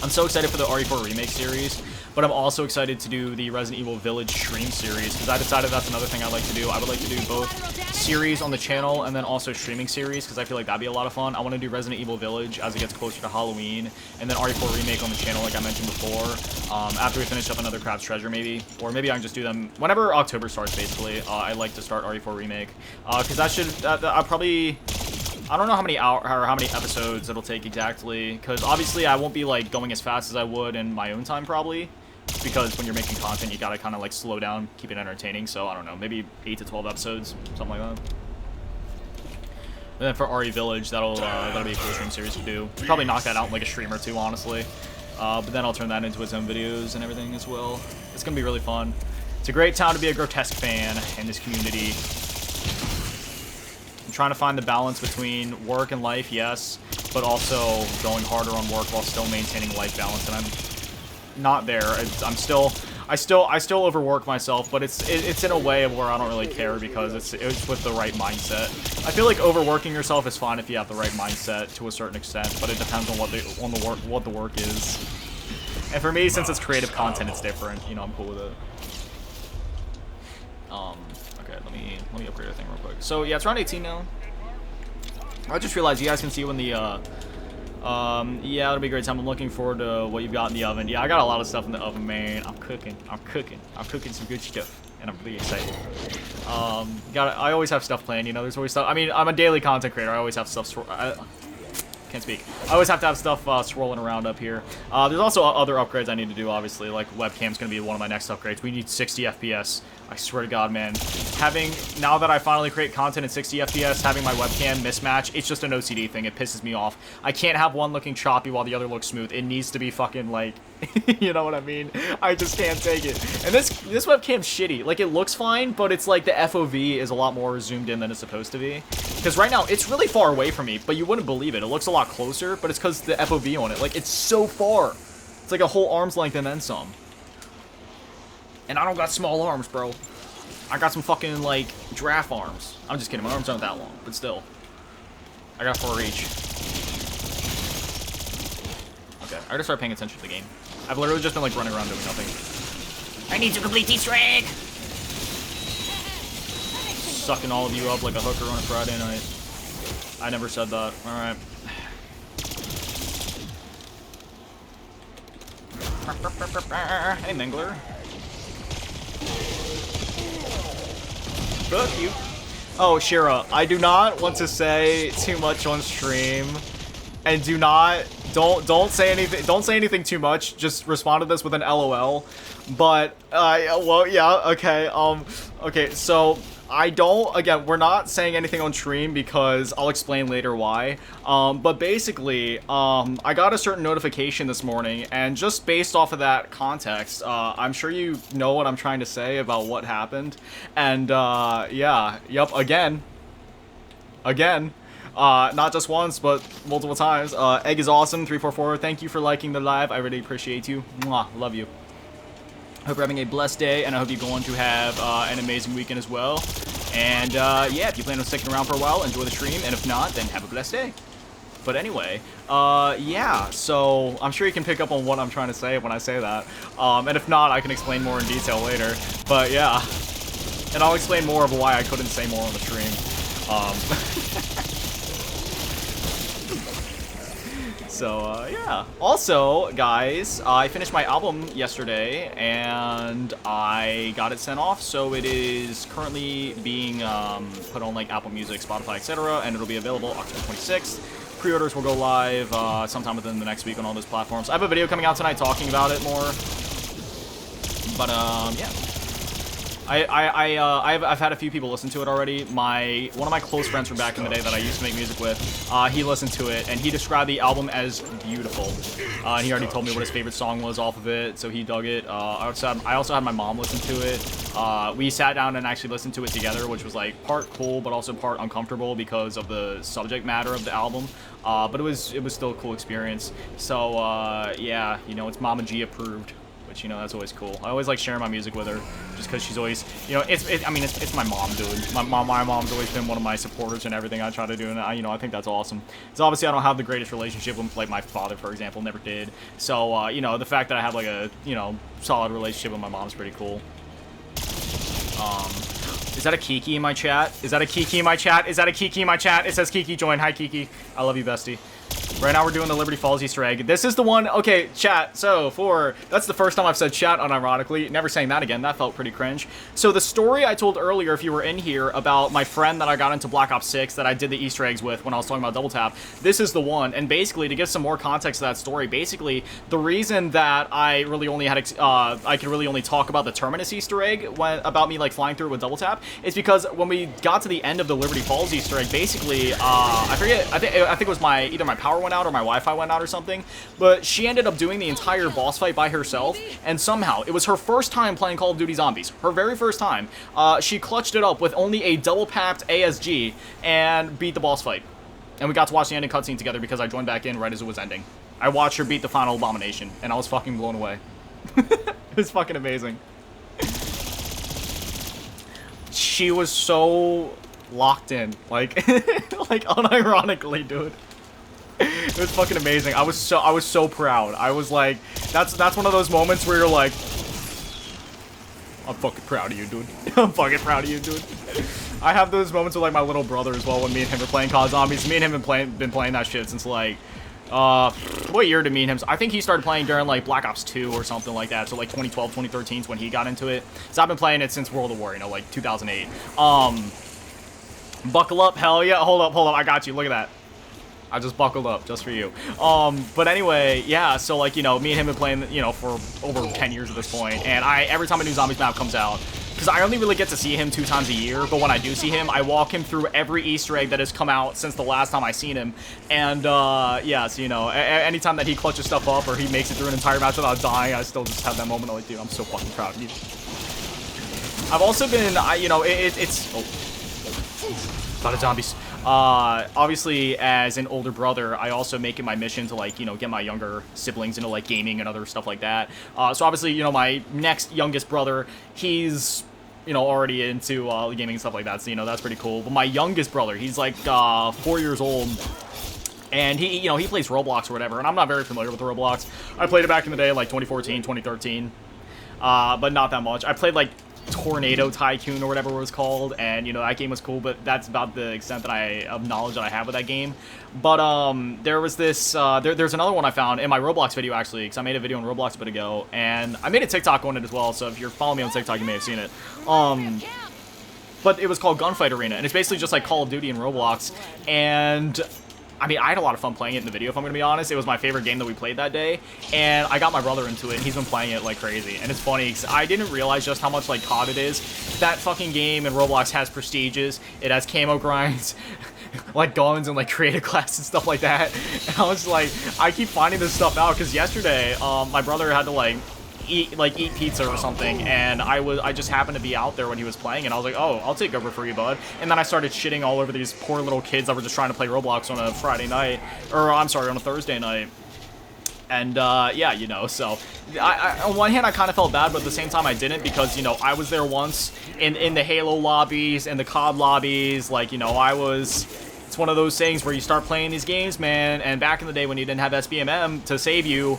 I'm so excited for the RE4 Remake series, but I'm also excited to do the Resident Evil Village stream series, because I decided that's another thing I'd like to do. I would like to do both series on the channel and then also streaming series, because I feel like that'd be a lot of fun. I want to do Resident Evil Village as it gets closer to Halloween, and then RE4 Remake on the channel like I mentioned before, after we finish up another Crab's Treasure maybe. Or maybe I can just do them whenever October starts, basically. I'd like to start RE4 Remake, because that should, I'll probably... I don't know how many hour or how many episodes it'll take exactly, because obviously I won't be like going as fast as I would in my own time probably, because when you're making content you gotta kind of like slow down, keep it entertaining. So I don't know, maybe 8 to 12 episodes, something like that. And then for RE Village, that'll be a cool stream series to do. Probably knock that out in like a stream or two, honestly. But then I'll turn that into its own videos and everything as well. It's gonna be really fun. It's a great time to be a Grotesque fan in this community. I'm trying to find the balance between work and life, yes, but also going harder on work while still maintaining life balance. And I'm not there. I still overwork myself, but it's in a way of where I don't really care because it's with the right mindset. I feel like overworking yourself is fine if you have the right mindset to a certain extent, but it depends on what the work is. And for me, since it's creative content, it's different. You know, I'm cool with it. Okay, let me upgrade the thing real quick. So yeah, it's around 18 now. I just realized you guys can see when the yeah, it'll be a great time. I'm looking forward to what you've got in the oven. Yeah, I got a lot of stuff in the oven, man. I'm cooking some good stuff, and I'm really excited. I always have stuff planned, you know. There's always stuff. I mean, I'm a daily content creator. I always have stuff. Can't speak. I always have to have stuff swirling around up here. There's also other upgrades I need to do, obviously. Like webcam's gonna be one of my next upgrades. We need 60 FPS. I swear to God, man. Now that I finally create content at 60 FPS, having my webcam mismatch, it's just an OCD thing. It pisses me off. I can't have one looking choppy while the other looks smooth. It needs to be fucking like, you know what I mean? I just can't take it. And this webcam's shitty. Like, it looks fine, but it's like the FOV is a lot more zoomed in than it's supposed to be. Because right now, it's really far away from me, but you wouldn't believe it. It looks a lot closer, but it's because the FOV on it. Like, it's so far. It's like a whole arm's length and then some. And I don't got small arms, bro. I got some fucking, like, giraffe arms. I'm just kidding. My arms aren't that long, but still. I got 4 each. Okay, I gotta start paying attention to the game. I've literally just been, like, running around doing nothing. I need to complete the Easter egg! Sucking all of you up like a hooker on a Friday night. I never said that. Alright. Hey, Mingler. Fuck you. Oh, Shira, I do not want to say too much on stream, and don't say anything too much. Just respond to this with an LOL. But well, yeah, okay. Okay, so again, we're not saying anything on stream because I'll explain later why. But basically, I got a certain notification this morning, and just based off of that context, I'm sure you know what I'm trying to say about what happened. And, yeah, yep, again, not just once, but multiple times. Egg is awesome, 344, thank you for liking the live, I really appreciate you. Mwah, love you. Hope you're having a blessed day, and I hope you're going to have an amazing weekend as well. And yeah, if you plan on sticking around for a while, enjoy the stream, and if not, then have a blessed day. But anyway, yeah, so I'm sure you can pick up on what I'm trying to say when I say that. And if not, I can explain more in detail later. But yeah, and I'll explain more of why I couldn't say more on the stream. So, yeah. Also, guys, I finished my album yesterday, and I got it sent off, so it is currently being put on, like, Apple Music, Spotify, etc., and it'll be available October 26th. Pre-orders will go live sometime within the next week on all those platforms. I have a video coming out tonight talking about it more. But, yeah. I've had a few people listen to it already. One of my close friends from back in the day that I used to make music with, he listened to it, and he described the album as beautiful. And he already told me what his favorite song was off of it, so he dug it. I also had my mom listen to it. We sat down and actually listened to it together, which was like part cool, but also part uncomfortable because of the subject matter of the album. But it was still a cool experience. So yeah, you know, it's Mama G approved. You know, that's always cool. I always like sharing my music with her, just because she's always, you know, it's my mom, dude. My mom's always been one of my supporters and everything I try to do, and I think that's awesome. So obviously I don't have the greatest relationship with, like, my father, for example, never did. So, you know, the fact that I have, like, a, you know, solid relationship with my mom's pretty cool. Is that a Kiki in my chat? Is that a Kiki in my chat? Is that a Kiki in my chat? It says Kiki join. Hi, Kiki. I love you, bestie. Right now we're doing the Liberty Falls Easter egg. This is the one, okay, chat, so that's the first time I've said chat unironically, never saying that again, that felt pretty cringe. So the story I told earlier, if you were in here, about my friend that I got into Black Ops 6 that I did the Easter eggs with when I was talking about Double Tap, this is the one, and basically, to give some more context to that story, basically, the reason that I really only had, I could really only talk about the Terminus Easter egg, about me, like, flying through with Double Tap, is because when we got to the end of the Liberty Falls Easter egg, basically, I forget, I think it was either my power went out or my Wi-Fi went out or something, but she ended up doing the entire boss fight by herself, and somehow, it was her first time playing Call of Duty Zombies, her very first time. She clutched it up with only a double-packed ASG and beat the boss fight. And we got to watch the ending cutscene together because I joined back in right as it was ending. I watched her beat the final abomination, and I was fucking blown away. It was fucking amazing. She was so locked in, like, like unironically, dude. It was fucking amazing. I was so proud. I was like, that's one of those moments where you're like, I'm fucking proud of you, dude. I'm fucking proud of you, dude. I have those moments with like my little brother as well when me and him are playing COD Zombies. Me and him have been playing that shit since like, what year did me and him? I think he started playing during like Black Ops 2 or something like that. So like 2012, 2013 is when he got into it. So I've been playing it since World of War, you know, like 2008. Buckle up, hell yeah. Hold up, I got you. Look at that. I just buckled up just for you. But anyway, yeah, so like, you know, me and him have been playing, you know, for over 10 years at this point, and every time a new Zombies map comes out, because I only really get to see him 2 times a year, but when I do see him, I walk him through every Easter egg that has come out since the last time I seen him, and yeah, so, you know, anytime that he clutches stuff up or he makes it through an entire match without dying, I still just have that moment of like, dude, I'm so fucking proud of you. I've also been, you know, it's... Oh. A lot of zombies. Obviously, as an older brother, I also make it my mission to, like, you know, get my younger siblings into, like, gaming and other stuff like that. So obviously, you know, my next youngest brother, he's, you know, already into gaming and stuff like that, so, you know, that's pretty cool. But my youngest brother, he's, like, 4 years old, and he, you know, he plays Roblox or whatever, and I'm not very familiar with Roblox. I played it back in the day, like, 2014, 2013, but not that much. I played, like, Tornado Tycoon or whatever it was called, and you know, that game was cool, but that's about the extent of knowledge that I have with that game. But there was this there's another one I found in my Roblox video, actually, because I made a video on Roblox a bit ago, and I made a TikTok on it as well, so if you're following me on TikTok, you may have seen it. But it was called Gunfight Arena, and it's basically just like Call of Duty in Roblox, and I mean, I had a lot of fun playing it in the video, if I'm gonna be honest. It was my favorite game that we played that day, and I got my brother into it, and he's been playing it like crazy. And it's funny, because I didn't realize just how much like COD it is. That fucking game in Roblox has prestiges, it has camo grinds, like guns and like creative class and stuff like that. And I was like, I keep finding this stuff out, because yesterday, my brother had to like eat pizza or something, and I just happened to be out there when he was playing, and I was like, oh, I'll take over for you, bud. And then I started shitting all over these poor little kids that were just trying to play Roblox on a Friday night, or I'm sorry, on a Thursday night. And yeah, you know, so I on one hand I kind of felt bad, but at the same time I didn't, because, you know, I was there once in the Halo lobbies and the COD lobbies, like, you know, it's one of those things where you start playing these games, man, and back in the day when you didn't have SBMM to save you,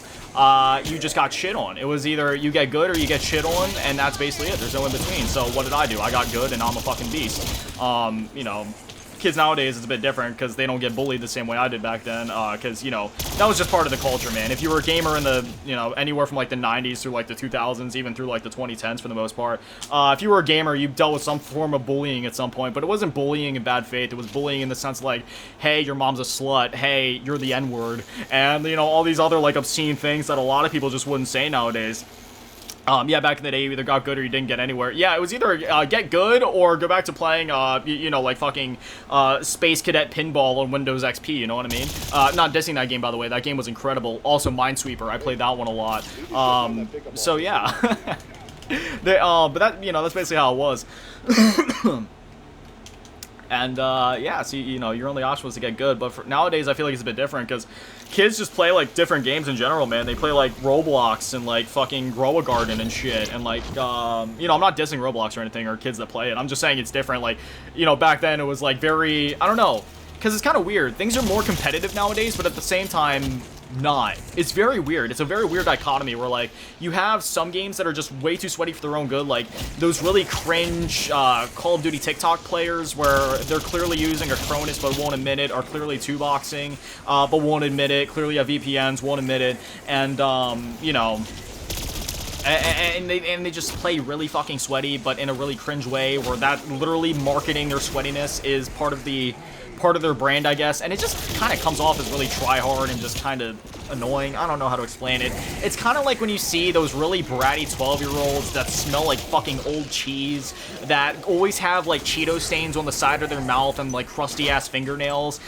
you just got shit on. It was either you get good or you get shit on, and that's basically it. There's no in between. So what did I do? I got good, and I'm a fucking beast. You know, kids nowadays it's a bit different because they don't get bullied the same way I did back then, because, you know, that was just part of the culture, man. If you were a gamer in the, you know, anywhere from like the 90s through like the 2000s, even through like the 2010s for the most part, if you were a gamer, you dealt with some form of bullying at some point, but it wasn't bullying in bad faith. It was bullying in the sense like, hey, your mom's a slut, hey, you're the N-word, and, you know, all these other like obscene things that a lot of people just wouldn't say nowadays. Yeah, back in the day, you either got good or you didn't get anywhere. Yeah, it was either get good or go back to playing, you know, like fucking Space Cadet Pinball on Windows XP, you know what I mean? Not dissing that game, by the way. That game was incredible. Also, Minesweeper. I played that one a lot. So, yeah. But that, you know, that's basically how it was. And, yeah, so, you know, your only option was to get good, but for nowadays I feel like it's a bit different, because kids just play, like, different games in general, man. They play, like, Roblox and, like, fucking Grow a Garden and shit, and, like, you know, I'm not dissing Roblox or anything, or kids that play it. I'm just saying it's different. Like, you know, back then it was, like, very, I don't know, because it's kind of weird. Things are more competitive nowadays, but at the same time, not. It's very weird. It's a very weird dichotomy where, like, you have some games that are just way too sweaty for their own good, like those really cringe Call of Duty TikTok players where they're clearly using a Cronus but won't admit it, are clearly 2-boxing but won't admit it, clearly have VPNs, won't admit it, and, you know... And they just play really fucking sweaty, but in a really cringe way, where that literally marketing their sweatiness is part of their brand, I guess, and it just kind of comes off as really try-hard and just kind of annoying. I don't know how to explain it. It's kind of like when you see those really bratty 12-year-olds that smell like fucking old cheese, that always have like Cheeto stains on the side of their mouth and like crusty-ass fingernails,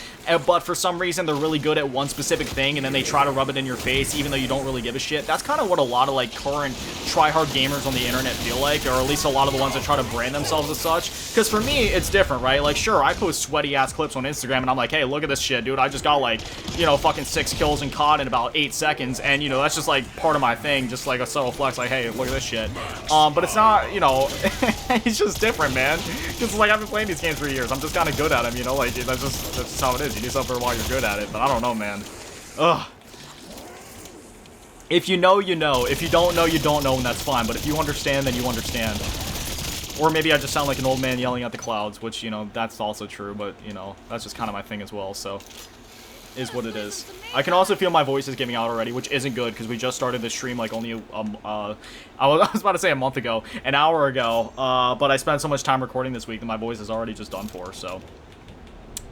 but for some reason they're really good at one specific thing, and then they try to rub it in your face even though you don't really give a shit. That's kind of what a lot of like current try-hard gamers on the internet feel like, or at least a lot of the ones that try to brand themselves as such. Because for me, it's different, right? Like, sure, I post sweaty-ass clips on Instagram, and I'm like, hey, look at this shit, dude. I just got, like, you know, fucking 6 kills in COD in about 8 seconds, and, you know, that's just, like, part of my thing, just, like, a subtle flex, like, hey, look at this shit. But it's not, you know, it's just different, man. Because, like, I've been playing these games for years. I'm just kind of good at them, you know? Like, that's just how it is. You do something for a while, you're good at it, but I don't know, man. Ugh. If you know, you know. If you don't know, you don't know, and that's fine. But if you understand, then you understand. Or maybe I just sound like an old man yelling at the clouds, which, you know, that's also true, but, you know, that's just kind of my thing as well, so... is what it is. I can also feel my voice is giving out already, which isn't good, because we just started the stream, like, only, I was about to say a month ago, an hour ago, but I spent so much time recording this week that my voice is already just done for, so...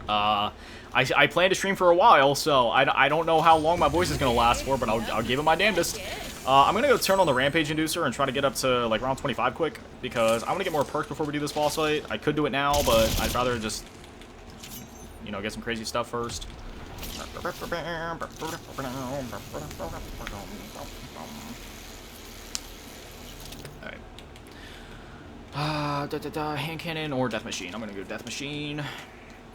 I plan to stream for a while, so I don't know how long my voice is going to last for, but I'll give it my damnedest. I'm going to go turn on the Rampage Inducer and try to get up to, like, round 25 quick, because I want to get more perks before we do this boss fight. I could do it now, but I'd rather just, you know, get some crazy stuff first. Alright. Hand cannon or death machine. I'm going to go death machine.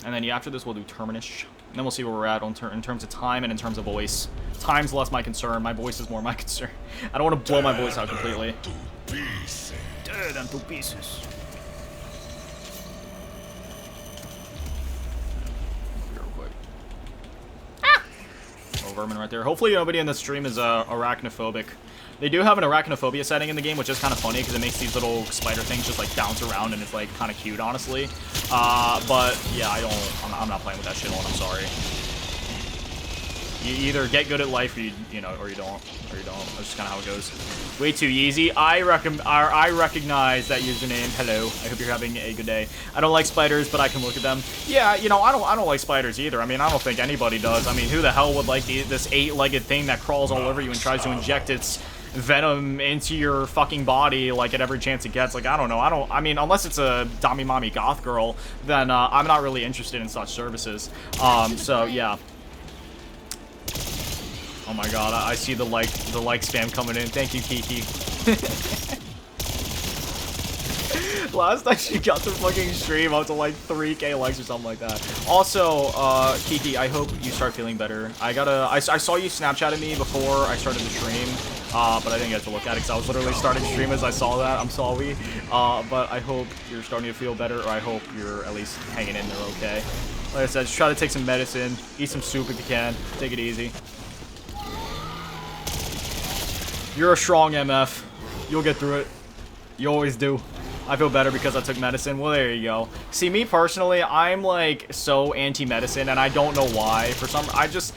And then, yeah, after this, we'll do Terminus. And then we'll see where we're at in terms of time and in terms of voice. Time's less my concern. My voice is more my concern. I don't want to blow my voice out completely. Dead and 2 pieces. Real quick. Ah! Oh, vermin right there. Hopefully nobody in this stream is arachnophobic. They do have an arachnophobia setting in the game, which is kind of funny because it makes these little spider things just like bounce around, and it's like kind of cute, honestly. But yeah, I'm not playing with that shit on. I'm sorry. You either get good at life, or you know, or you don't. That's just kind of how it goes. Way too easy. I recognize that username. Hello. I hope you're having a good day. I don't like spiders, but I can look at them. Yeah, you know, I don't like spiders either. I mean, I don't think anybody does. I mean, who the hell would like this 8-legged thing that crawls all over you and tries to inject its venom into your fucking body like at every chance it gets? Like, I don't know. I mean, unless it's a Dami Mommy goth girl, then I'm not really interested in such services. So yeah. Oh my god, I see the like spam coming in. Thank you, Kiki. Last time she got the fucking stream up to like 3K likes or something like that. Also, Kiki, I hope you start feeling better. I saw you Snapchatting me before I started the stream, but I didn't get to look at it because I was literally starting the stream as I saw that. I'm sorry. But I hope you're starting to feel better, or I hope you're at least hanging in there okay. Like I said, just try to take some medicine, eat some soup if you can, take it easy. You're a strong MF. You'll get through it. You always do. I feel better because I took medicine. Well, there you go. See, me personally, I'm like so anti-medicine, and I don't know why. For some, I just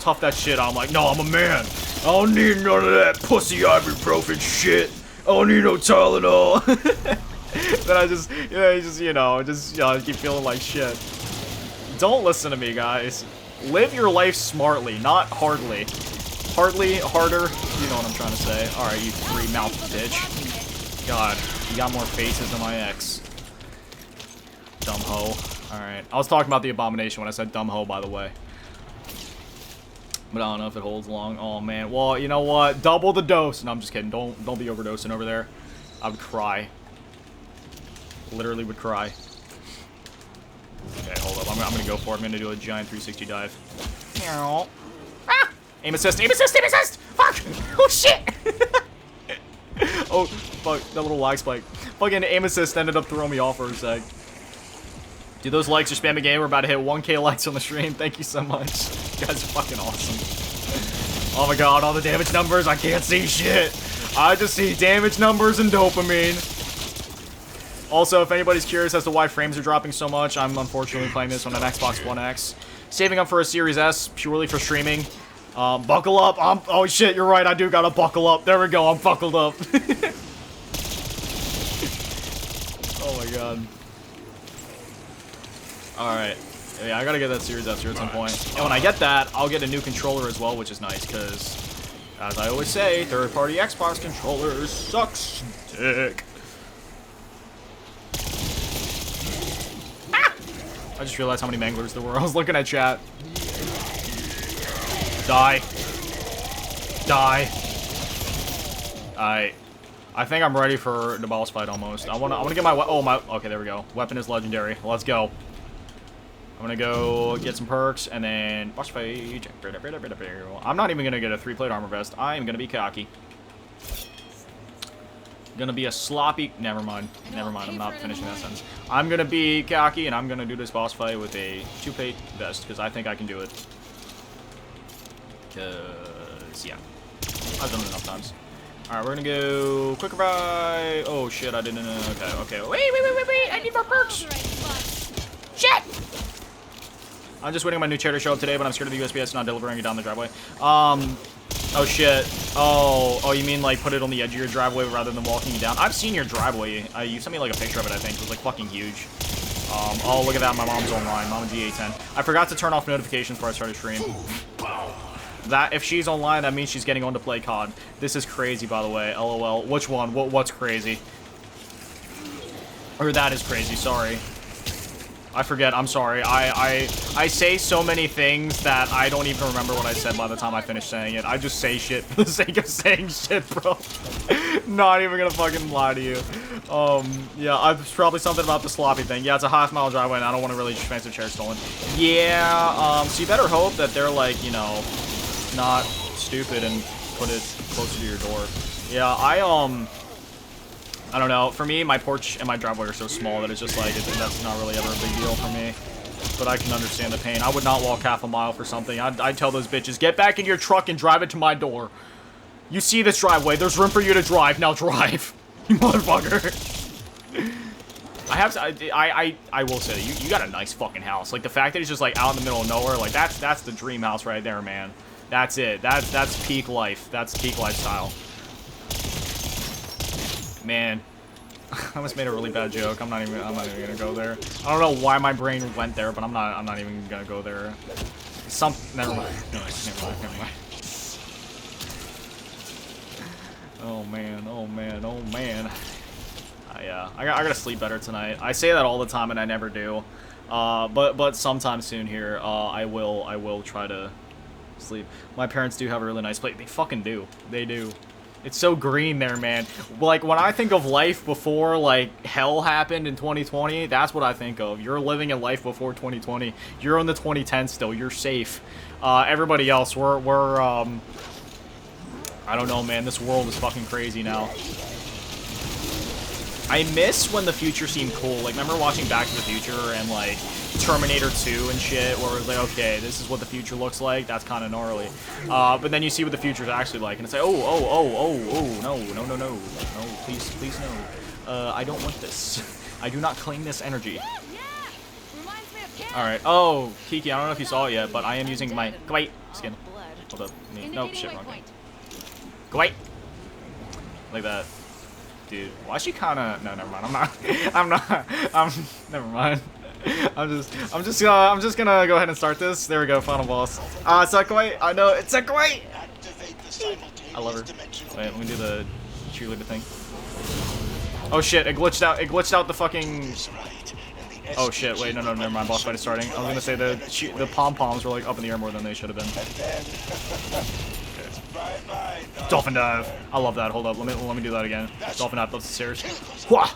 tough that shit out. I'm like, no, I'm a man. I don't need none of that pussy ibuprofen shit. I don't need no Tylenol. Then I just, you know, keep feeling like shit. Don't listen to me, guys. Live your life smartly, not hardly. Hardly, harder, you know what I'm trying to say. Alright, you 3-mouthed bitch. God, you got more faces than my ex. Dumb hoe. Alright, I was talking about the abomination when I said dumb hoe, by the way. But I don't know if it holds long. Oh, man. Well, you know what? Double the dose. No, I'm just kidding. Don't be overdosing over there. I would cry. Literally would cry. Okay, hold up. I'm gonna go for it. I'm gonna do a giant 360 dive. Ah! Aim assist, aim assist, aim assist! Fuck! Oh shit! Oh, fuck, that little lag spike. Fucking aim assist ended up throwing me off for a sec. Dude, those likes are spamming game. We're about to hit 1K likes on the stream. Thank you so much. You guys are fucking awesome. Oh my god, all the damage numbers. I can't see shit. I just see damage numbers and dopamine. Also, if anybody's curious as to why frames are dropping so much, I'm unfortunately playing this on an Xbox One X. Saving up for a Series S purely for streaming. Buckle up. Oh shit, you're right. I do gotta buckle up. There we go. I'm buckled up. Oh my god. Alright. Yeah, I gotta get that Series S here at some point. And when I get that, I'll get a new controller as well, which is nice, because, as I always say, third-party Xbox controllers sucks dick. Ah! I just realized how many manglers there were. I was looking at chat. Die. Die. I think I'm ready for the boss fight almost. I wanna get my okay, there we go. Weapon is legendary. Let's go. I'm gonna go get some perks and then boss fight. I'm not even gonna get a 3-plate armor vest. I am gonna be cocky. Gonna be a sloppy. Never mind. Never mind. I'm not finishing that sentence. I'm gonna be cocky and I'm gonna do this boss fight with a 2-plate vest because I think I can do it. Cause yeah, I've done it enough times. Alright, we're gonna go quicker buy. Oh shit, I didn't. Okay. Wait. I need more perks. Shit! I'm just waiting on my new chair to show up today, but I'm scared of the USPS not delivering it down the driveway. Oh shit. Oh, you mean like put it on the edge of your driveway rather than walking you down? I've seen your driveway. You sent me like a picture of it, I think. It was like fucking huge. Oh, look at that. My mom's online. Mama G810. I forgot to turn off notifications before I started stream. That, if she's online, that means she's getting on to play COD. This is crazy, by the way. LOL. Which one? What's crazy? Or that is crazy, sorry. I forget, I'm sorry. I say so many things that I don't even remember what I said by the time I finish saying it. I just say shit for the sake of saying shit, bro. Not even gonna fucking lie to you. Yeah, it's probably something about the sloppy thing. Yeah, it's a half-mile driveway, and I don't want a really expensive chair stolen. Yeah, so you better hope that they're, like, you know, not stupid and put it closer to your door. Yeah, I don't know. For me, my porch and my driveway are so small that it's just like, that's not really ever a big deal for me. But I can understand the pain. I would not walk half a mile for something. I'd tell those bitches, get back in your truck and drive it to my door. You see this driveway. There's room for you to drive. Now drive. You motherfucker. I will say, you got a nice fucking house. Like, the fact that it's just, like, out in the middle of nowhere, like, that's the dream house right there, man. That's it. That's peak life. That's peak lifestyle. Man, I almost made a really bad joke. I'm not even gonna go there. I don't know why my brain went there, but I'm not even gonna go there. Never mind. Never mind. Oh man. Yeah, I gotta sleep better tonight. I say that all the time and I never do. But sometime soon here, I will try to sleep. My parents do have a really nice place. They fucking do. They do. It's so green there, man. Like, when I think of life before, like, hell happened in 2020, that's what I think of. You're living a life before 2020. You're in the 2010s still. You're safe. Everybody else, we're I don't know, man. This world is fucking crazy now. I miss when the future seemed cool. Like, remember watching Back to the Future and, like, Terminator 2 and shit, where it was like, okay, this is what the future looks like. That's kind of gnarly. But then you see what the future's actually like, and it's like, no, please, no. I don't want this. I do not claim this energy. Alright. Oh, Kiki, I don't know if you saw it yet, but I am using my Kawaii skin. Hold up. Nope, shit, wrong thing. Kawaii. Like that. Dude, why is she kinda... No, never mind. Never mind. I'm just gonna go ahead and start this. There we go, final boss. It's a Kawaii. I know, it's a Kawaii! I love her. Wait, let me do the cheerleader thing. Oh shit, it glitched out the fucking... Oh shit, wait, no, never mind, boss fight is starting. I was gonna say the pom-poms were like up in the air more than they should have been. Dolphin dive. I love that. Hold up. Let me do that again. Dolphin dive up the stairs. Wah!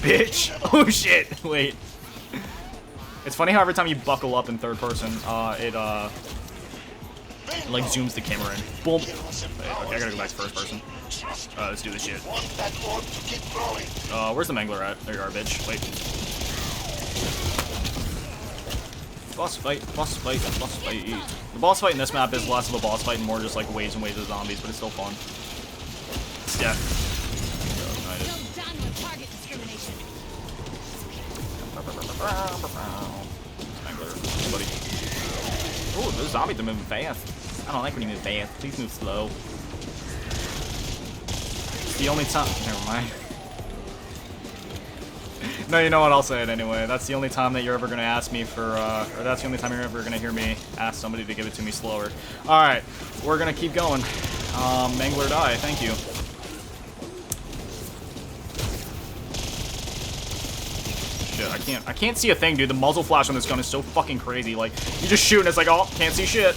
Bitch! Oh shit! Wait. It's funny how every time you buckle up in third person, it like zooms the camera in. Boom. Wait, okay, I gotta go back to first person. Let's do this shit. Where's the mangler at? There you are, bitch. Wait. Boss fight, boss fight, boss fight. The boss fight in this map is less of a boss fight and more just like waves and waves of zombies, but it's still fun. Yeah.
So done with target discrimination.
Somebody. Oh, those zombies are moving fast. I don't like when you move fast. Please move slow. It's the only time. Never mind. No, you know what? I'll say it anyway. That's the only time that you're ever gonna ask me for, or that's the only time you're ever gonna hear me ask somebody to give it to me slower. All right, we're gonna keep going. Mangler die. Thank you. Shit, I can't see a thing, dude. The muzzle flash on this gun is so fucking crazy. Like, you just shoot and it's like, oh, can't see shit.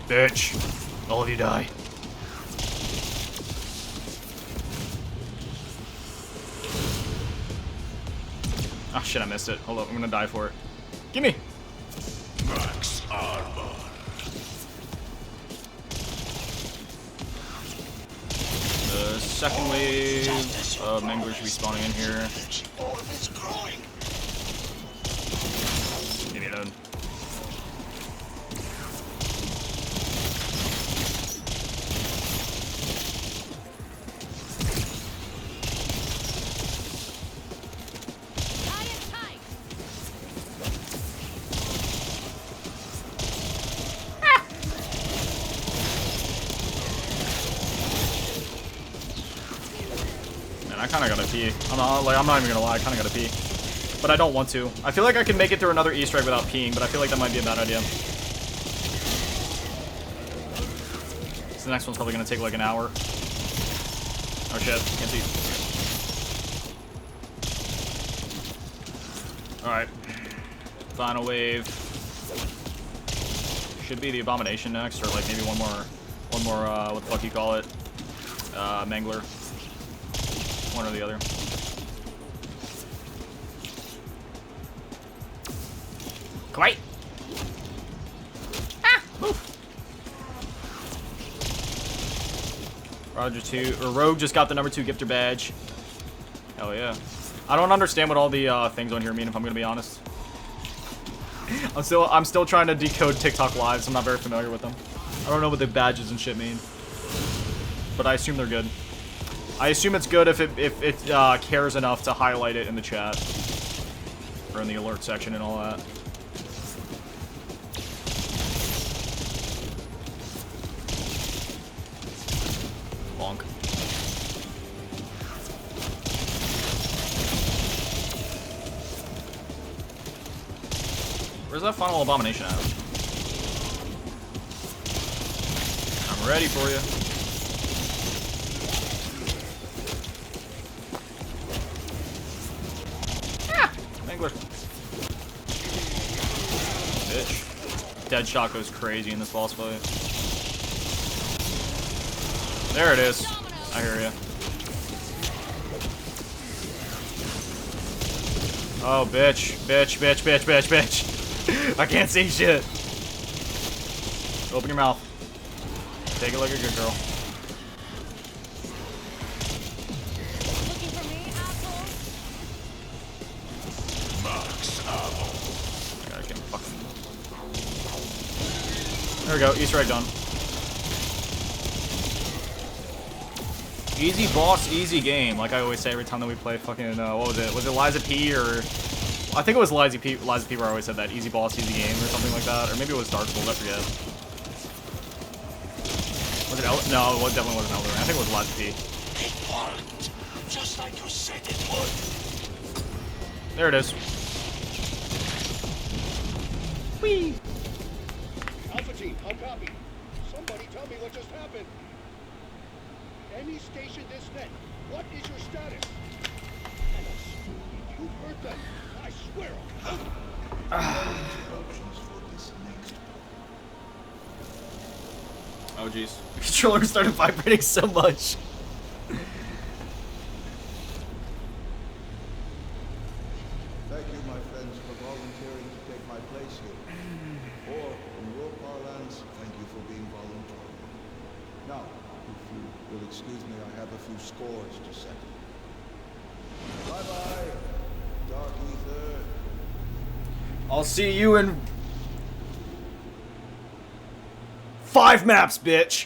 Bitch. All of you die. Oh shit, I missed it. Hold up, I'm gonna die for it. Gimme!
Max armor.
The second wave of Manglers should be spawning in here. Give me a load. I kind of gotta pee. I'm not even gonna lie, I kind of gotta pee. But I don't want to. I feel like I can make it through another Easter egg without peeing, but I feel like that might be a bad idea. So the next one's probably gonna take like an hour. Oh shit, can't see. Alright. Final wave. Should be the Abomination next, or like maybe one more, what the fuck you call it? Mangler. One or the other. Quiet. Ah, move. Rogue just got the #2 gifter badge. Hell yeah. I don't understand what all the things on here mean, if I'm gonna be honest. I'm still trying to decode TikTok lives. I'm not very familiar with them. I don't know what the badges and shit mean, but I assume they're good. I assume it's good if it cares enough to highlight it in the chat. Or in the alert section and all that. Bonk. Where's that final Abomination at? I'm ready for you. Bitch. Deadshot goes crazy in this boss fight. There it is. I hear ya. Oh, bitch. Bitch, bitch, bitch, bitch, bitch. I can't see shit. Open your mouth. Take it like a good girl. There we go, Easter egg done. Easy boss, easy game. Like I always say every time that we play fucking, what was it? Was it Liza P or... I think it was Liza P where I always said that. Easy boss, easy game or something like that. Or maybe it was Dark Souls, I forget. Was it No, it definitely wasn't Elden Ring. I think it was Liza P.
It worked. Just like you said it would.
There it is. Whee!
Alpha team, I'll copy. Somebody tell me what just happened. Any station this net, what is your status? You heard that? I swear.
Oh jeez. The controller started vibrating so much.
Thank you, my friends, for volunteering to take my place here. Or, in your parlance, thank you for being voluntary. Now, if you will excuse me, I have a few scores to settle. Bye-bye, Dark Ether.
I'll see you in 5 maps, bitch.